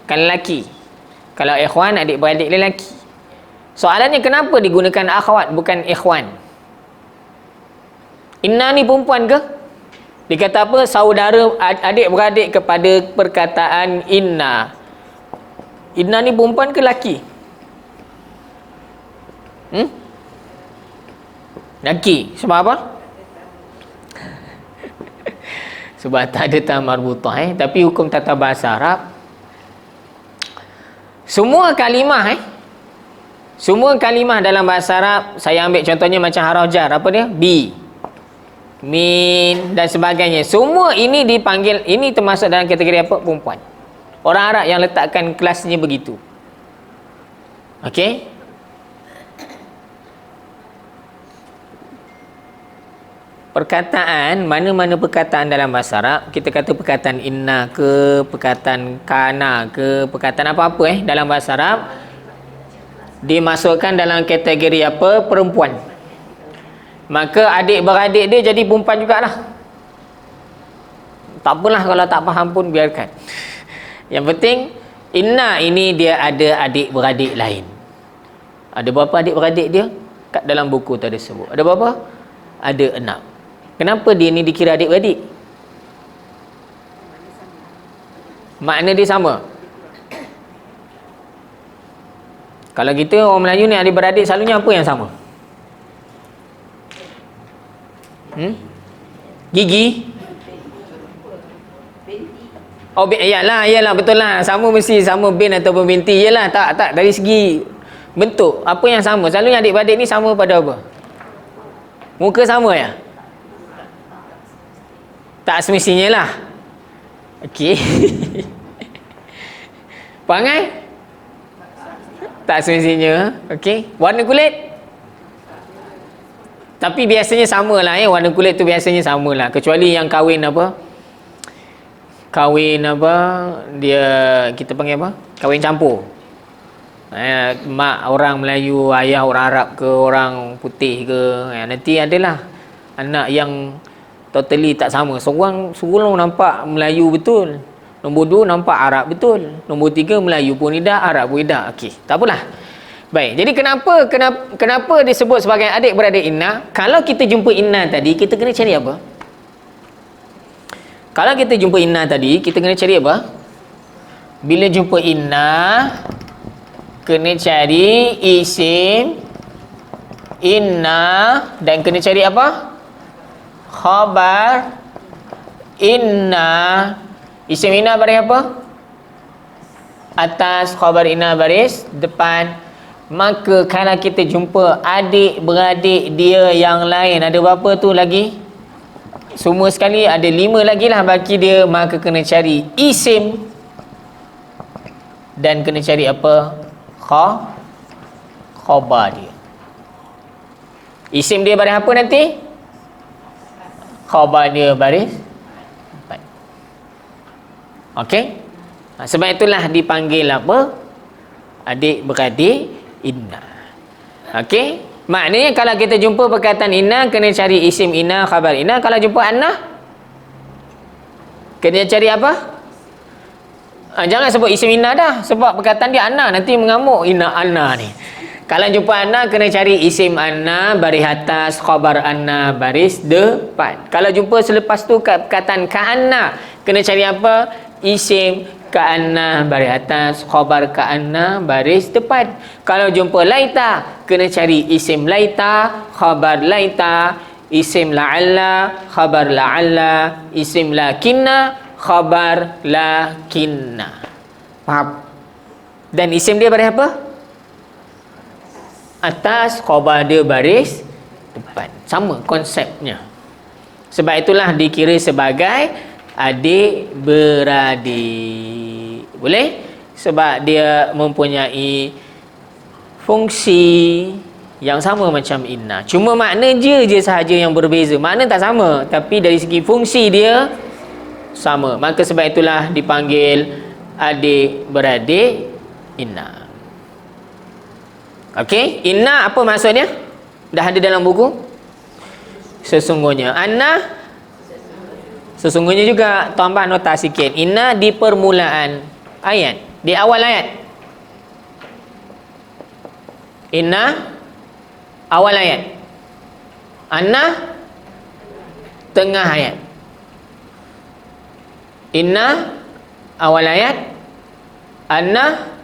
S1: Kan lelaki. Kalau ikhwan, adik-beradik lelaki. Soalannya kenapa digunakan akhwat bukan ikhwan? Inna ni perempuan ke? Dikata apa? Saudara adik-beradik kepada perkataan inna. Inna ni perempuan ke lelaki? Lelaki. Sebab apa? Sebab tak ada ta marbutah tapi hukum tata bahasa Arab semua kalimah dalam bahasa Arab, saya ambil contohnya macam haraf jar, apa dia? Bi, min dan sebagainya. Semua ini dipanggil, ini termasuk dalam kategori apa? Perempuan. Orang Arab yang letakkan kelasnya begitu. Okey? Perkataan, mana-mana perkataan dalam bahasa Arab, kita kata perkataan inna ke, perkataan kana ke, perkataan apa-apa dalam bahasa Arab dimasukkan dalam kategori apa? Perempuan. Maka adik-beradik dia jadi perempuan jugalah. Tak apalah kalau tak faham pun biarkan. Yang penting inna ini dia ada adik-beradik lain. Ada berapa adik-beradik dia? Kat dalam buku tadi sebut. Ada berapa? Ada 6. Kenapa dia ni dikira adik-beradik? Makna dia sama. Kalau kita orang Melayu ni adik-beradik selalunya apa yang sama? Gigi? Oh, iyalah betul lah. Sama mesti sama bin ataupun binti. Iyalah, tak dari segi bentuk. Apa yang sama? Selalunya adik-beradik ni sama pada apa? Muka sama ya? Tak semestinya lah. Okey. Perangai? Tak semestinya. Okey. Warna kulit? Tapi biasanya samalah warna kulit tu biasanya samalah. Kecuali yang kahwin apa? Kahwin apa? Dia kita panggil apa? Kahwin campur. Mak orang Melayu, ayah orang Arab ke, orang putih ke. Nanti adalah anak yang totally tak sama. Seorang nampak Melayu betul. Nombor 2 nampak Arab betul. Nombor 3 Melayu pun tidak, Arab pun tidak. Okey, tak apalah. Baik, jadi kenapa disebut sebagai adik-beradik inna? Kalau kita jumpa inna tadi, kita kena cari apa? Kalau kita jumpa inna tadi, kita kena cari apa? Bila jumpa inna, kena cari isim inna dan kena cari apa? Khabar inna. Isim inna baris apa? Atas, khabar inna baris depan. Maka kalau kita jumpa adik-beradik dia yang lain, ada berapa tu lagi? Semua sekali ada 5 lagi lah bagi dia. Maka kena cari isim dan kena cari apa? Khabar dia. Isim dia baris apa nanti? Khabar dia baris 4. Okey? Sebab itulah dipanggil apa? Adik-beradik inna. Okey? Maknanya kalau kita jumpa perkataan inna, kena cari isim inna, khabar inna. Kalau jumpa anna, kena cari apa? Jangan sebut isim inna dah, sebab perkataan dia anna, nanti mengamuk inna anna ni. Kalau jumpa anna, kena cari isim anna baris atas, khabar anna baris depan. Kalau jumpa selepas tu perkataan ka'anna, kena cari apa? Isim ka'anna baris atas, khabar ka'anna baris depan. Kalau jumpa laita, kena cari isim laita, khabar laita, isim la'alla, khabar la'alla, isim lakinna, khabar lakinna. Faham? Dan isim dia baris apa? Atas, khabar dia baris depan. Sama konsepnya. Sebab itulah dikira sebagai adik-beradik. Boleh? Sebab dia mempunyai fungsi yang sama macam inna. Cuma makna je sahaja yang berbeza. Makna tak sama, tapi dari segi fungsi dia sama. Maka sebab itulah dipanggil adik-beradik inna. Okey, inna apa maksudnya? Dah ada dalam buku? Sesungguhnya. Anna? Sesungguhnya juga. Tambah nota sikit. Inna di permulaan ayat, di awal ayat. Inna awal ayat. Anna tengah ayat. Inna awal ayat, anna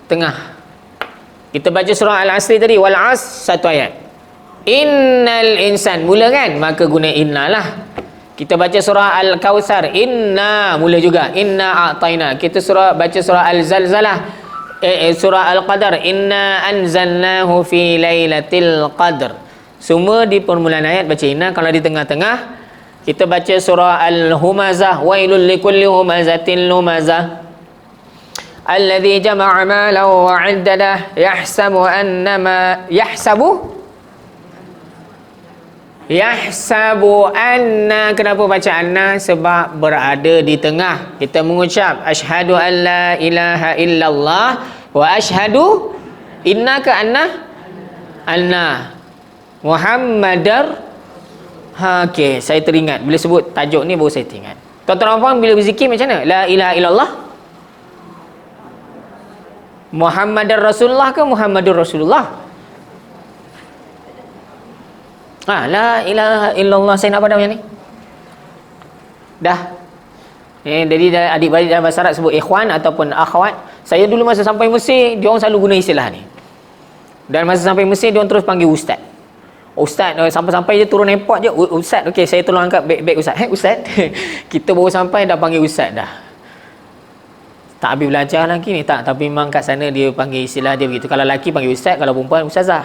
S1: tengah. Kita baca surah Al-Asri tadi, wal as, satu ayat. Innal insan, mula kan? Maka guna inna lah. Kita baca surah Al-Kawthar, inna, mula juga. Inna a'taina. Kita baca surah Al-Zalzalah, surah Al-Qadar, inna anzalnahu fi lailatul qadr. Semua di permulaan ayat baca inna. Kalau di tengah-tengah, kita baca surah Al-Humazah, wailul likulli humazatin lumazah, alladhi jama'a malan wa 'addadah yahsabu anna. Kenapa baca anna? Sebab berada di tengah. Kita mengucap asyhadu an la ilaha illallah wa asyhadu inna ke anna Muhammadar. Okey, saya teringat bila sebut tajuk ni baru saya teringat. Tuan-tuan faham bila berzikir macam mana? La ilaha illallah Muhammadar Rasulullah ke Muhammadur Rasulullah? La ilaha illallah. Saya nak pada macam ni. Dah. Jadi adik-beradik dalam bahasa Arab sebut ikhwan ataupun akhwat. Saya dulu masa sampai Mesir, dia orang selalu guna istilah ni. Dan masa sampai Mesir, dia orang terus panggil ustaz. Ustaz, sampai-sampai je turun airport je, ustaz, okey saya tolong angkat beg ustaz. Ustaz. Kita baru sampai dah panggil ustaz dah. Tak habis belajar lagi ni, tak. Tapi memang kat sana dia panggil istilah dia begitu. Kalau lelaki panggil ustaz, kalau perempuan ustazah.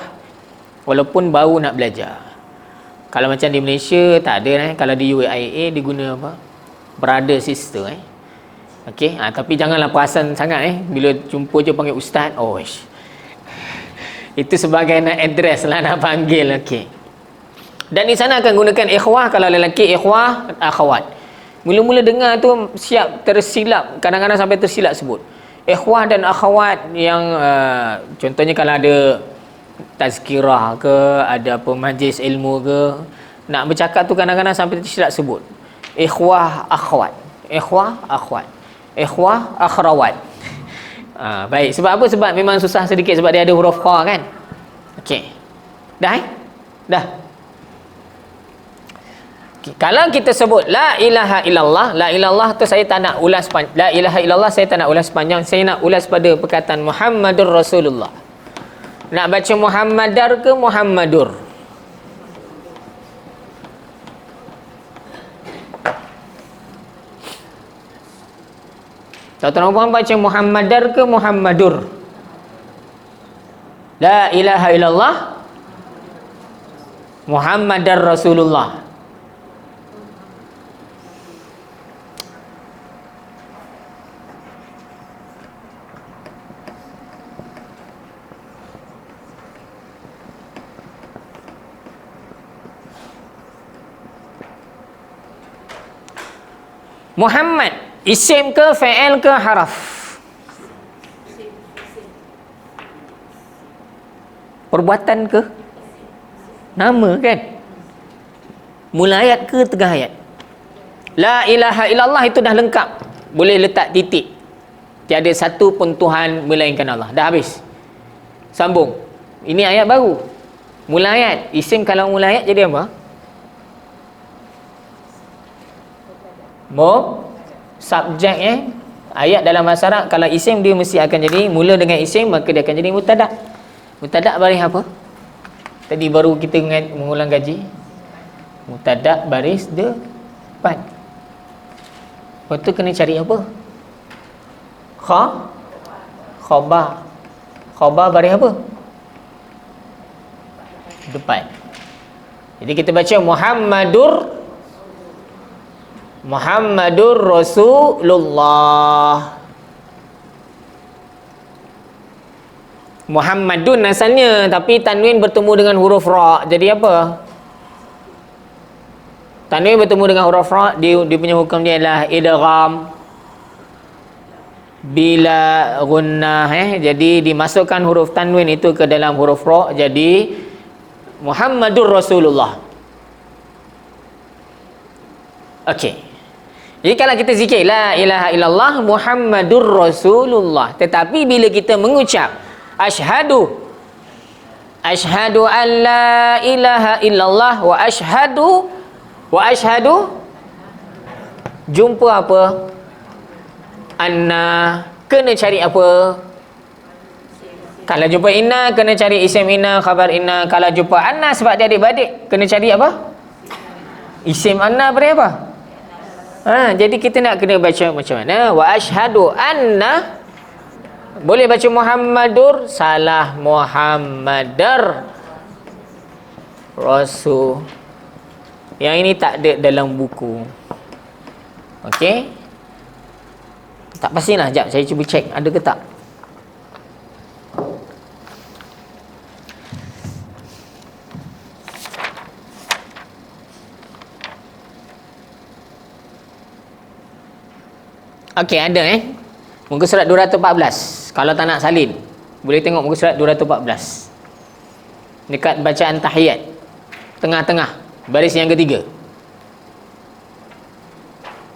S1: Walaupun baru nak belajar. Kalau macam di Malaysia tak ada kalau di UAIA dia guna apa? Brother sister Okey, tapi janganlah perasan sangat bila jumpa je panggil ustaz. Itu sebagai nak address lah, nak panggil. Okey. Dan di sana akan gunakan ikhwah. Kalau lelaki ikhwah, akhwat. Mula-mula dengar tu siap tersilap, kadang-kadang sampai tersilap sebut ikhwah dan akhwat yang contohnya kalau ada tazkirah ke, ada apa majlis ilmu ke, nak bercakap tu kadang-kadang sampai tersilap sebut ikhwah akhwat, ikhwah akhwat, ikhwah akhrawat. Baik, sebab apa? Sebab memang susah sedikit sebab dia ada huruf kha kan. Okey. Dah dah. Kalau kita sebut la ilaha illallah, la ilallah tu saya tak nak ulas panjang. La ilaha illallah saya tak nak ulas panjang. Saya nak ulas pada perkataan Muhammadur Rasulullah. Nak baca Muhammadar ke Muhammadur? Tuan-tuan puan baca Muhammadar ke Muhammadur? La ilaha illallah Muhammadar Rasulullah. Muhammad isim ke, fi'il ke, haraf? Perbuatan ke? Nama kan? Mula ayat ke tengah ayat? La ilaha illallah itu dah lengkap. Boleh letak titik. Tiada satu pun Tuhan melainkan Allah. Dah habis. Sambung. Ini ayat baru. Mula ayat. Isim kalau mula ayat jadi apa? Subjek Ayat dalam bahasa Arab kalau isim dia mesti akan jadi mula dengan isim, maka dia akan jadi mubtada'. Mubtada' baris apa? Tadi baru kita mengulang gaji. Mubtada' baris depan. Lepas tu kena cari apa? Khabar. Khabar baris apa? Depan. Jadi kita baca Muhammadur Rasulullah. Muhammadun asalnya, tapi tanwin bertemu dengan huruf ra. Jadi apa? Tanwin bertemu dengan huruf ra, dia punya hukum dia adalah idgham bila gunnah. Jadi dimasukkan huruf tanwin itu ke dalam huruf ra, jadi Muhammadur Rasulullah. Okey. Jadi kalau kita zikir la ilaha illallah Muhammadur Rasulullah, tetapi bila kita mengucap asyhadu an la ilaha illallah wa asyhadu jumpa apa? Anna, kena cari apa? Kalau jumpa inna kena cari isim inna, khabar inna. Kalau jumpa anna sebab dia adik-beradik, kena cari apa? Isim anna beri apa? Jadi kita nak kena baca macam mana? Wa asyhadu anna, boleh baca Muhammadur, salah, Muhammadar Rasul. Yang ini tak ada dalam buku. Okey? Tak pastilah, jap saya cuba cek ada ke tak. Okey, ada muka surat 214. Kalau tak nak salin, boleh tengok muka surat 214. Dekat bacaan tahiyat. Tengah-tengah, baris yang ketiga.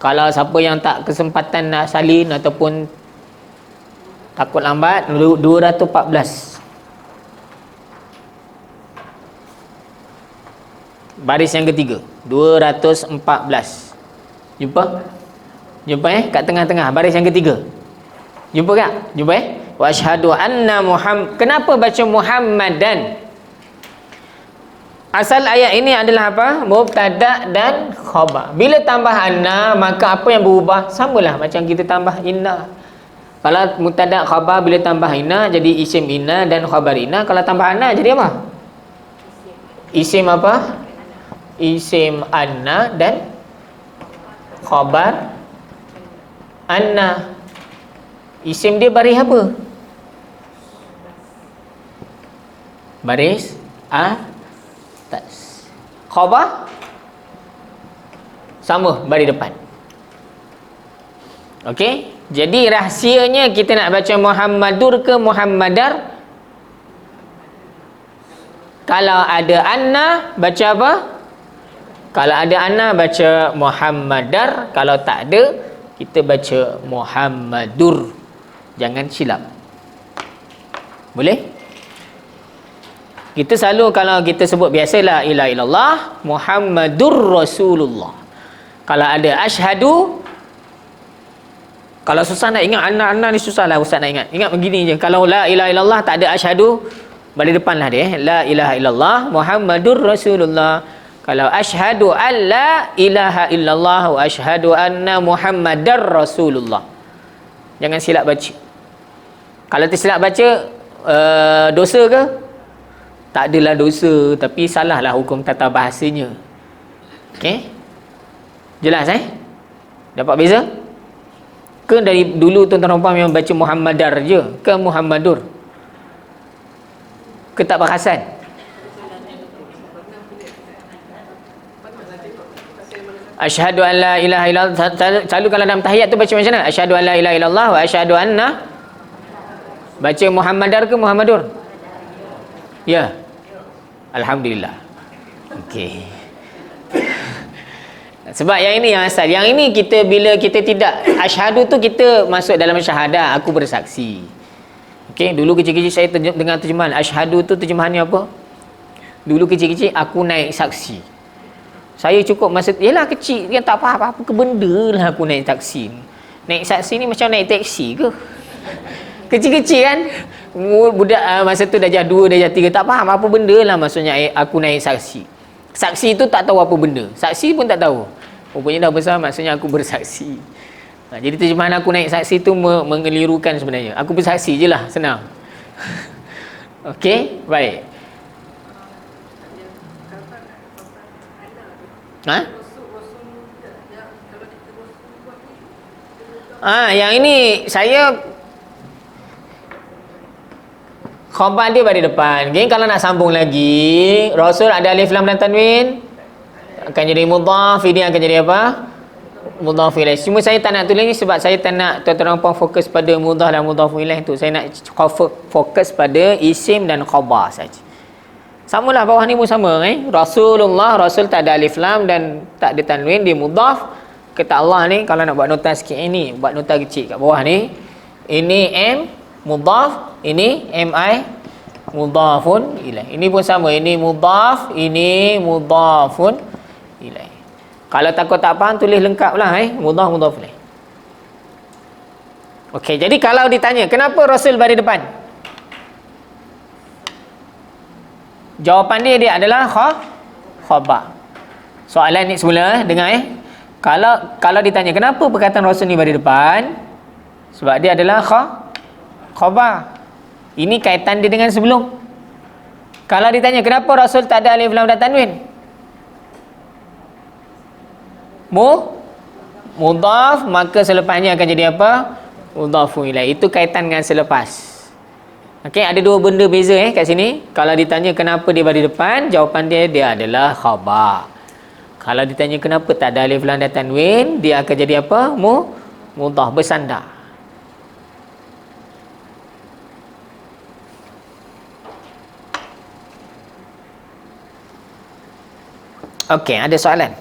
S1: Kalau siapa yang tak kesempatan nak salin ataupun takut lambat, 214. Baris yang ketiga, 214. Jumpa kat tengah-tengah baris yang ketiga. Jumpa tak? Jumpa wa asyhadu anna Muhammad. Kenapa baca Muhammadan? Asal ayat ini adalah apa? Mubtada dan khabar. Bila tambah anna, maka apa yang berubah? Samalah macam kita tambah inna. Kalau mubtada khabar bila tambah inna jadi isim inna dan khabar inna. Kalau tambah anna jadi apa? Isim apa? Isim anna dan khabar anna. Isim dia baris apa? Baris atas. Khabar sama, baris depan. Okey? Jadi rahsianya kita nak baca Muhammadur ke Muhammadar. Kalau ada anna baca apa? Kalau ada anna baca Muhammadar. Kalau tak ada, kita baca Muhammadur. Jangan silap. Boleh? Kita selalu kalau kita sebut biasa la ilaha illallah Muhammadur Rasulullah. Kalau ada asyhadu, kalau susah nak ingat anna ni susahlah ustaz nak ingat. Ingat begini je. Kalau la ilaha illallah tak ada asyhadu, balik depanlah dia. La ilaha illallah Muhammadur Rasulullah. Kalau asyhadu an la ilaha illallah wa asyhadu anna Muhammadar Rasulullah. Jangan silap baca. Kalau tersilap baca, dosa ke? Tak adalah dosa, tapi salahlah hukum tata bahasanya. Okey? Jelas Dapat beza? Ke dari dulu tuan-tuan puan memang baca Muhammadar je ke Muhammadur? Ke tak perasan? Asyhadu an la ilaha illallah. Selalu kalau dalam tahiyat tu baca macam mana? Asyhadu an la ilaha illallah wa asyhadu anna. Baca Muhammadar ke Muhammadur? Ya. Alhamdulillah. Okey. Sebab yang ini yang asal. Yang ini kita bila kita tidak asyhadu tu kita masuk dalam syahadah, aku bersaksi. Okey, dulu kecil-kecil saya dengar terjemahan asyhadu tu terjemahannya apa? Dulu kecil-kecil aku naik saksi. Saya cukup masa yalah kecil kan tak faham apa ke benda lah aku naik taksi ni. Naik saksi ni macam naik taksi ke? Kecil-kecil kan? Budak masa tu darjah 2, darjah 3 tak faham apa benda lah maksudnya aku naik saksi. Saksi tu tak tahu apa benda. Saksi pun tak tahu. Rupanya dah besar maksudnya aku bersaksi. Jadi terjemahan aku naik saksi tu mengelirukan sebenarnya. Aku bersaksi je lah, senang. Okey, baik. Yang ini saya khabar dia pada depan. Okay? Kalau nak sambung lagi, Rasul ada alif lam dan tanwin akan jadi mudhaf, ini akan jadi apa? Mudhaf ilaih. Cuma saya tak nak tulis ni sebab saya tak nak tuan-tuan puan fokus pada mudhaf dan mudhaf ilaih tu. Saya nak fokus pada isim dan khabar saja. Samalah bawah ni pun sama Rasulullah, Rasul tak ada alif lam dan tak ada tanwin, dia mudhaf. Kata Allah ni kalau nak buat nota sikit ini, buat nota kecil kat bawah ni. Ini M mudhaf, ini MI mudhafun ilaih. Ini pun sama, ini mudhaf, ini mudhafun ilaih. Kalau takut tak faham tulis lengkaplah mudhaf mudhaf ilaih. Okey, jadi kalau ditanya kenapa Rasul baris depan? Jawapan dia adalah khabar. Soalan ni semula dengar Kalau ditanya kenapa perkataan Rasul ni baris depan? Sebab dia adalah khabar. Ini kaitan dia dengan sebelum. Kalau ditanya kenapa Rasul tak ada alif lam dan tanwin? Mudhaf, maka selepasnya akan jadi apa? Mudhafun ilaih. Itu kaitan dengan selepas. Okey, ada dua benda beza kat sini. Kalau ditanya kenapa dia baris depan, jawapan dia adalah khabar. Kalau ditanya kenapa tak ada alif lam dan tanwin, dia akan jadi apa? Mudhaf, bersandar. Okey, ada soalan?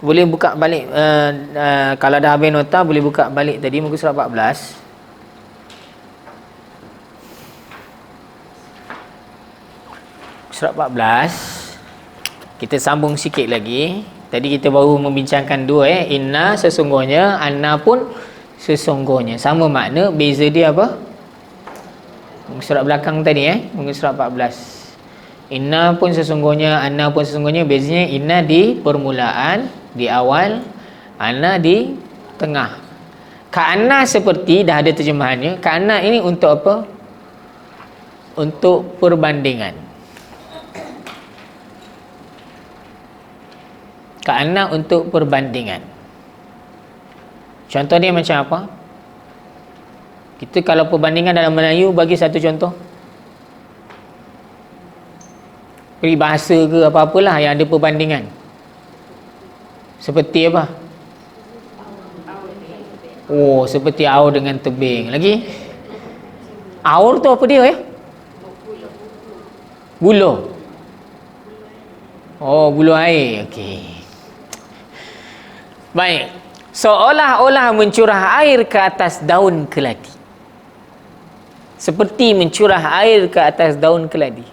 S1: Boleh buka balik kalau dah habis nota boleh buka balik tadi muka surat 14. Surat 14 kita sambung sikit lagi. Tadi kita baru membincangkan dua inna sesungguhnya, anna pun sesungguhnya. Sama makna, beza dia apa? Surat belakang tadi muka surat 14. Inna pun sesungguhnya, anna pun sesungguhnya. Bezanya inna di permulaan, di awal, anna di tengah. Ka'anna seperti dah ada terjemahannya. Ka'anna ini untuk apa? Untuk perbandingan. Ka'anna untuk perbandingan. Contoh dia macam apa? Kita kalau perbandingan dalam Melayu, bagi satu contoh. Peribahasa ke apa-apalah yang ada perbandingan. Seperti apa? Oh, seperti aur dengan tebing. Lagi? Aur tu apa dia Buluh. Oh, buluh air. Okey. Baik. Seolah-olah mencurah air ke atas daun keladi. Seperti mencurah air ke atas daun keladi.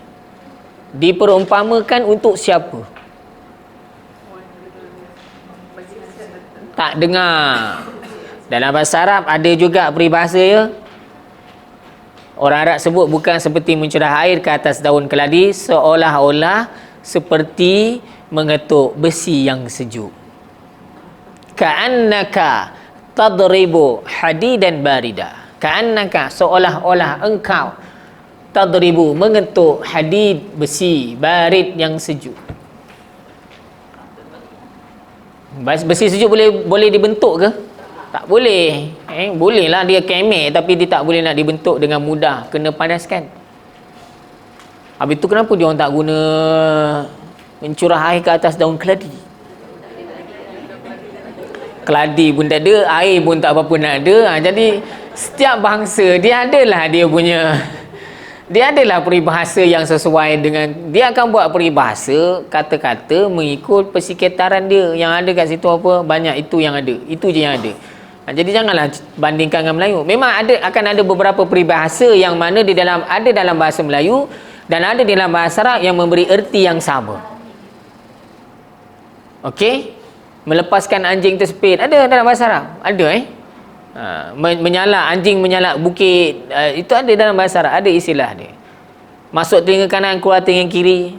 S1: Diperumpamakan untuk siapa? Tak dengar. Dalam bahasa Arab ada juga peribahasa Orang Arab sebut bukan seperti mencurah air ke atas daun keladi, seolah-olah seperti mengetuk besi yang sejuk. Ka'annaka tadribu hadidan barida. Ka'annaka, seolah-olah engkau tadribu, mengetuk hadid, besi barid yang sejuk. Besi sejuk boleh dibentuk ke? Tak boleh. Bolehlah dia kemek, tapi dia tak boleh nak dibentuk dengan mudah, kena panaskan. Habis tu kenapa dia orang tak guna mencurah air ke atas daun keladi? keladi pun tak ada, air pun tak apa-apa nak ada. Jadi setiap bangsa dia adalah peribahasa yang sesuai dengan, dia akan buat peribahasa kata-kata mengikut persekitaran dia. Yang ada kat situ apa, banyak itu yang ada, itu je yang ada. Jadi janganlah bandingkan dengan Melayu. Memang akan ada beberapa peribahasa yang mana ada dalam bahasa Melayu dan ada dalam bahasa Arab yang memberi erti yang sama. Okey, melepaskan anjing tersepit ada dalam bahasa Arab, ada menyalak anjing, menyalak bukit, itu ada dalam bahasa Arab, ada istilah dia. Masuk telinga kanan, keluar telinga kiri.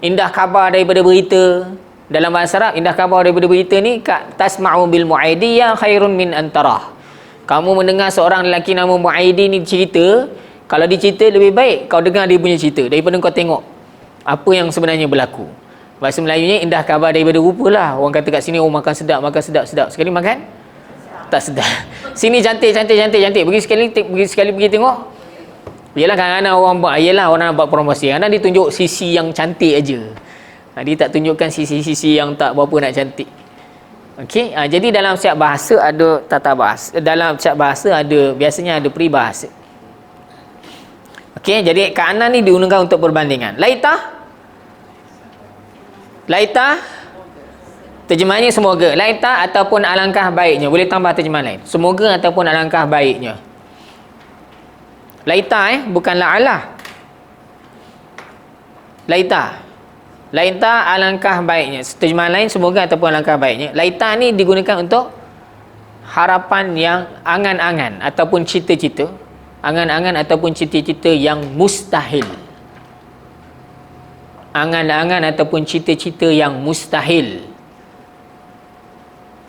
S1: Indah khabar daripada berita, dalam bahasa Arab indah khabar daripada berita ni, tasma'u bil mu'aidiyya khairun min antarah. Kamu mendengar seorang lelaki nama Mu'aidi ni cerita, kalau dia cerita lebih baik kau dengar dia punya cerita daripada kau tengok apa yang sebenarnya berlaku. Bahasa Melayunya indah khabar daripada rupa lah. Orang kata kat sini, oh makan sedap, sekali makan tak sedap. Sini cantik. Pergi sekali pergi tengok. Yalah, kadang-kadang orang buat, orang nak buat promosi, kadang dia tunjuk sisi yang cantik aja. Dia tak tunjukkan sisi-sisi yang tak berapa nak cantik. Okey, jadi dalam setiap bahasa ada tata bahasa. Dalam setiap bahasa biasanya ada peribahasa. Okey, jadi kanan ni digunakan untuk perbandingan. Laita terjemahannya semoga. Laita ataupun alangkah baiknya. Boleh tambah terjemahan lain. Semoga ataupun alangkah baiknya. Laita bukan la'alah. Laita alangkah baiknya. Terjemahan lain semoga ataupun alangkah baiknya. Laita ni digunakan untuk harapan yang angan-angan ataupun cita-cita. Angan-angan ataupun cita-cita yang mustahil. Angan-angan ataupun cita-cita yang mustahil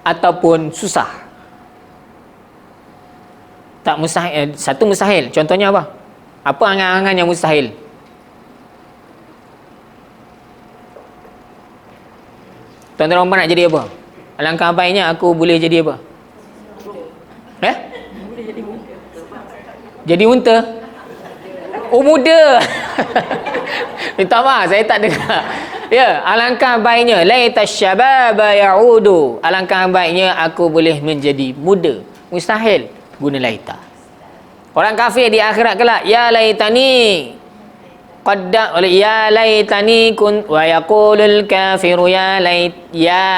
S1: ataupun susah. Tak mustahil, satu mustahil. Contohnya apa? Apa angan-angan yang mustahil? Tuan-tuan nak jadi apa? Alangkah baiknya aku boleh jadi apa? Jadi unta? Oh, muda. Minta maaf, saya tak dengar. Ya, alangkah baiknya laita syababa ya'udu. Alangkah baiknya aku boleh menjadi muda. Mustahil, guna laita. Orang kafir di akhirat kelak, ya laitani kun wa yaqulul kafiru ya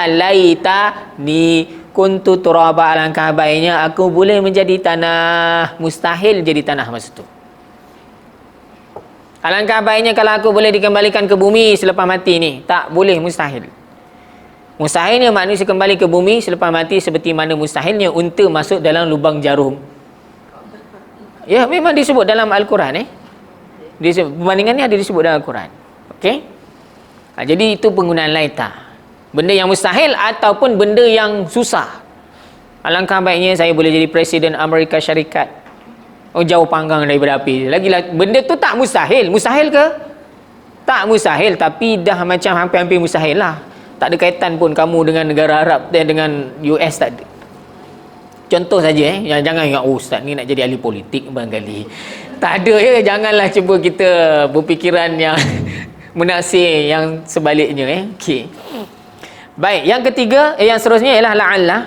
S1: laitani kuntu turaba. Alangkah baiknya aku boleh menjadi tanah. Mustahil jadi tanah masa tu. Alangkah baiknya kalau aku boleh dikembalikan ke bumi selepas mati ni. Tak boleh, mustahil. Mustahilnya manusia kembali ke bumi selepas mati, seperti mana mustahilnya unta masuk dalam lubang jarum. Ya, memang disebut dalam Al-Quran. Perbandingan ni ada disebut dalam Al-Quran. Okey? Jadi itu penggunaan laita. Benda yang mustahil ataupun benda yang susah. Alangkah baiknya saya boleh jadi Presiden Amerika Syarikat. Oh, jauh panggang daripada api. Lagilah benda tu tak mustahil. Mustahil ke? Tak mustahil, tapi dah macam hampir-hampir mustahil lah. Tak ada kaitan pun kamu dengan negara Arab dan dengan US, tak ada. Contoh saja jangan ingat, oh ustaz ni nak jadi ahli politik barangkali. Tak ada ya, janganlah cuba kita berfikiran yang menaksir yang sebaliknya Okey. Baik, yang ketiga, yang seterusnya ialah la'alla.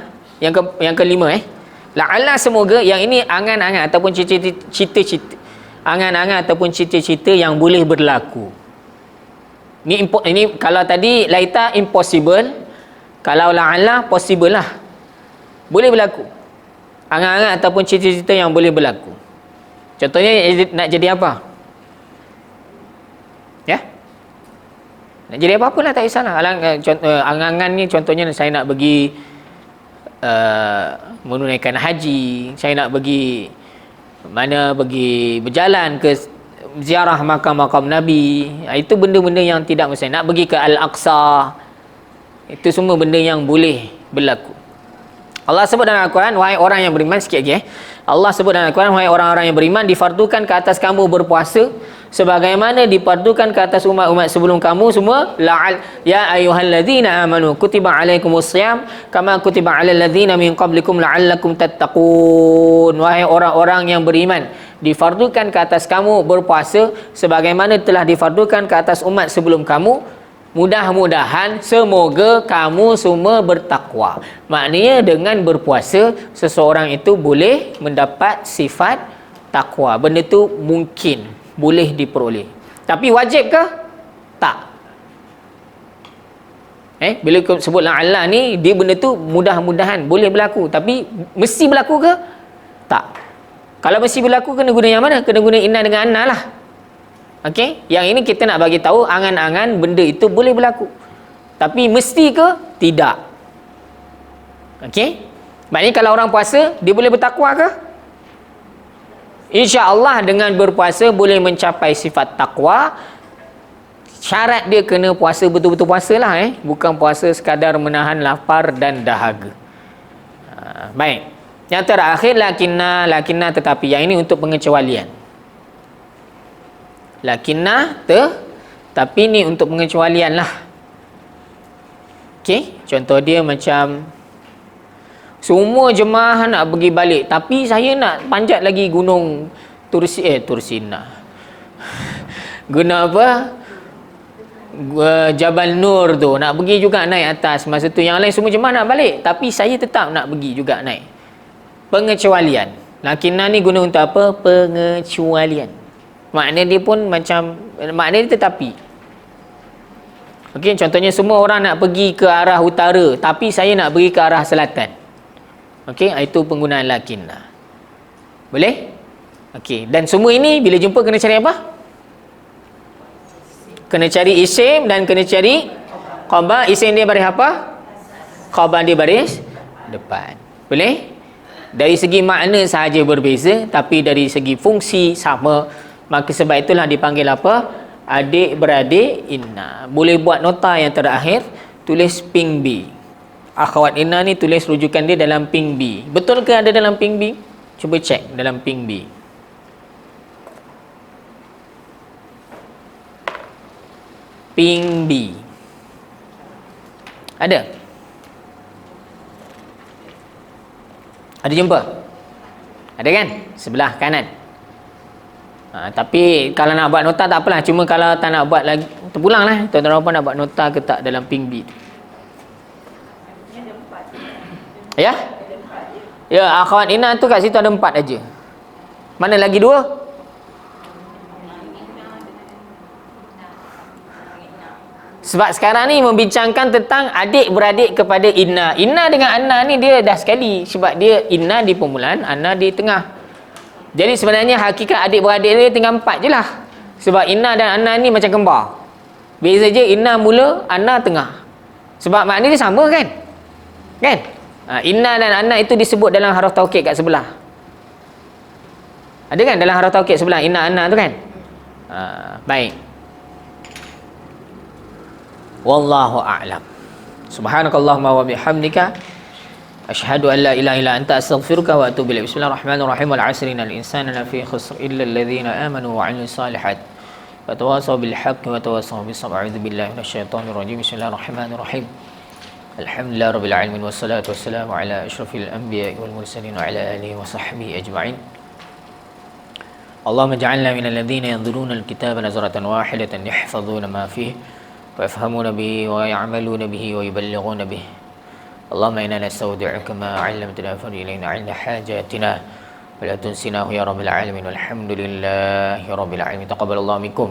S1: Yang kelima la'alla, semoga. Yang ini angan-angan ataupun cita-cita. Angan-angan ataupun cita-cita yang boleh berlaku. Ini kalau tadi laita impossible, kalau la'alla possible lah. Boleh berlaku. Angan-angan ataupun cita-cita yang boleh berlaku. Contohnya nak jadi apa? Ya? Nak jadi apa-apa lah, tak kisahlah. Angan-angan ni contohnya saya nak pergi menunaikan haji, saya nak pergi berjalan ke ziarah makam-makam Nabi. Itu benda-benda yang tidak mesti. Nak pergi ke Al-Aqsa, itu semua benda yang boleh berlaku. Allah sebut dalam Al-Quran, wahai orang yang beriman, sikit lagi Allah sebut dalam Al-Quran, wahai orang-orang yang beriman, difardukan ke atas kamu berpuasa sebagaimana difardukan ke atas umat-umat sebelum kamu semua. Ya ayyuhalladzina amanu kutiba alaikumusiyam kama kutiba alal ladzina min qablikum la'allakum tattaqun. Wahai orang-orang yang beriman, difardukan ke atas kamu berpuasa sebagaimana telah difardukan ke atas umat sebelum kamu, Mudah-mudahan semoga kamu semua bertakwa. Maknanya dengan berpuasa seseorang itu boleh mendapat sifat takwa. Benda tu mungkin boleh diperoleh. Tapi wajib ke? Tak. Bila sebut la'alla ni, dia benda tu mudah-mudahan boleh berlaku, tapi mesti berlaku ke? Tak. Kalau mesti berlaku, kena guna yang mana? Kena guna inna dengan anna lah. Okey, yang ini kita nak bagi tahu angan-angan benda itu boleh berlaku. Tapi mesti ke? Tidak. Okey? Maknanya kalau orang puasa, dia boleh bertakwa ke? Insya-Allah dengan berpuasa boleh mencapai sifat takwa. Syarat dia kena puasa betul-betul puasalah, bukan puasa sekadar menahan lapar dan dahaga. Baik. Yang terakhir lakinna tetapi, yang ini untuk pengecualian. Lakinna tapi ni untuk pengecualian lah. Okey, contoh dia macam semua jemaah nak pergi balik, tapi saya nak panjat lagi gunung Tursina. Guna apa? Jabal Nur tu, nak pergi juga naik atas. Masa tu yang lain semua jemaah nak balik, tapi saya tetap nak pergi juga naik. Pengecualian. Lakinna ni guna untuk apa? Pengecualian. Makna dia pun macam, makna dia tetapi. Okey, contohnya semua orang nak pergi ke arah utara, tapi saya nak pergi ke arah selatan. Okey, itu penggunaan lakinna. Boleh? Okey, dan semua ini bila jumpa kena cari apa? Kena cari isim dan kena cari khabar. Isim dia baris apa? Khabar dia baris depan. Boleh? Dari segi makna sahaja berbeza, tapi dari segi fungsi sama. Maka sebab itulah dipanggil apa? Adik-beradik inna. Boleh buat nota yang terakhir, tulis ping B. Akhwat inna ni tulis rujukan dia dalam ping B. Betul ke ada dalam ping B? Cuba cek dalam ping B. Ping B. Ada? Ada jumpa? Ada kan? Sebelah kanan. Tapi kalau nak buat nota tak apalah. Cuma kalau tak nak buat lagi, terpulanglah. Tuan-tuan nak buat nota ke tak dalam ping B. Ya? Ya, akhwat inna tu kat situ ada 4 aja. Mana lagi 2? Sebab sekarang ni membincangkan tentang adik-beradik kepada inna. Inna dengan anna ni dia dah sekali. Sebab dia inna di permulaan, anna di tengah. Jadi sebenarnya hakikat adik-beradik dia tinggal 4 je lah. Sebab inna dan anna ni macam kembar. Beza je inna mula, anna tengah. Sebab makna dia sama kan? Kan? Inna dan anna itu disebut dalam haraf taukid kat sebelah. Ada kan dalam haraf taukid sebelah inna anna tu kan? Baik. Wallahu a'lam. Subhanakallahumma wa bihamdika asyhadu an la ilaha illa anta astaghfiruka wa atubu ilaik. Bismillahirrahmanirrahim. Wal 'asri innal insana lafi khusr illa alladhina amanu wa 'amilus salihat wa tawasaw bil haqqi wa tawasaw bis sabr. A'udzu billahi minasyaitonir rajim. Bismillahirrahmanirrahim. Alhamdulillahirabbil alamin wassalatu wassalamu ala asyrafil anbiya'i wal mursalin wa ala alihi wa sahbihi ajma'in. Allahumma ij'alna minal ladzina yanzuruna al-kitaba nazratan wahidatan yahfazuna ma fihi wa yafhamuna bihi wa ya'maluna bihi wa yuballighuna bihi. اللهم إنا نستودعك ما علمتنا فإلينا عند حاجاتنا ولا تنسناه يا رب العالمين والحمد لله رب العالمين. تقبل الله منكم.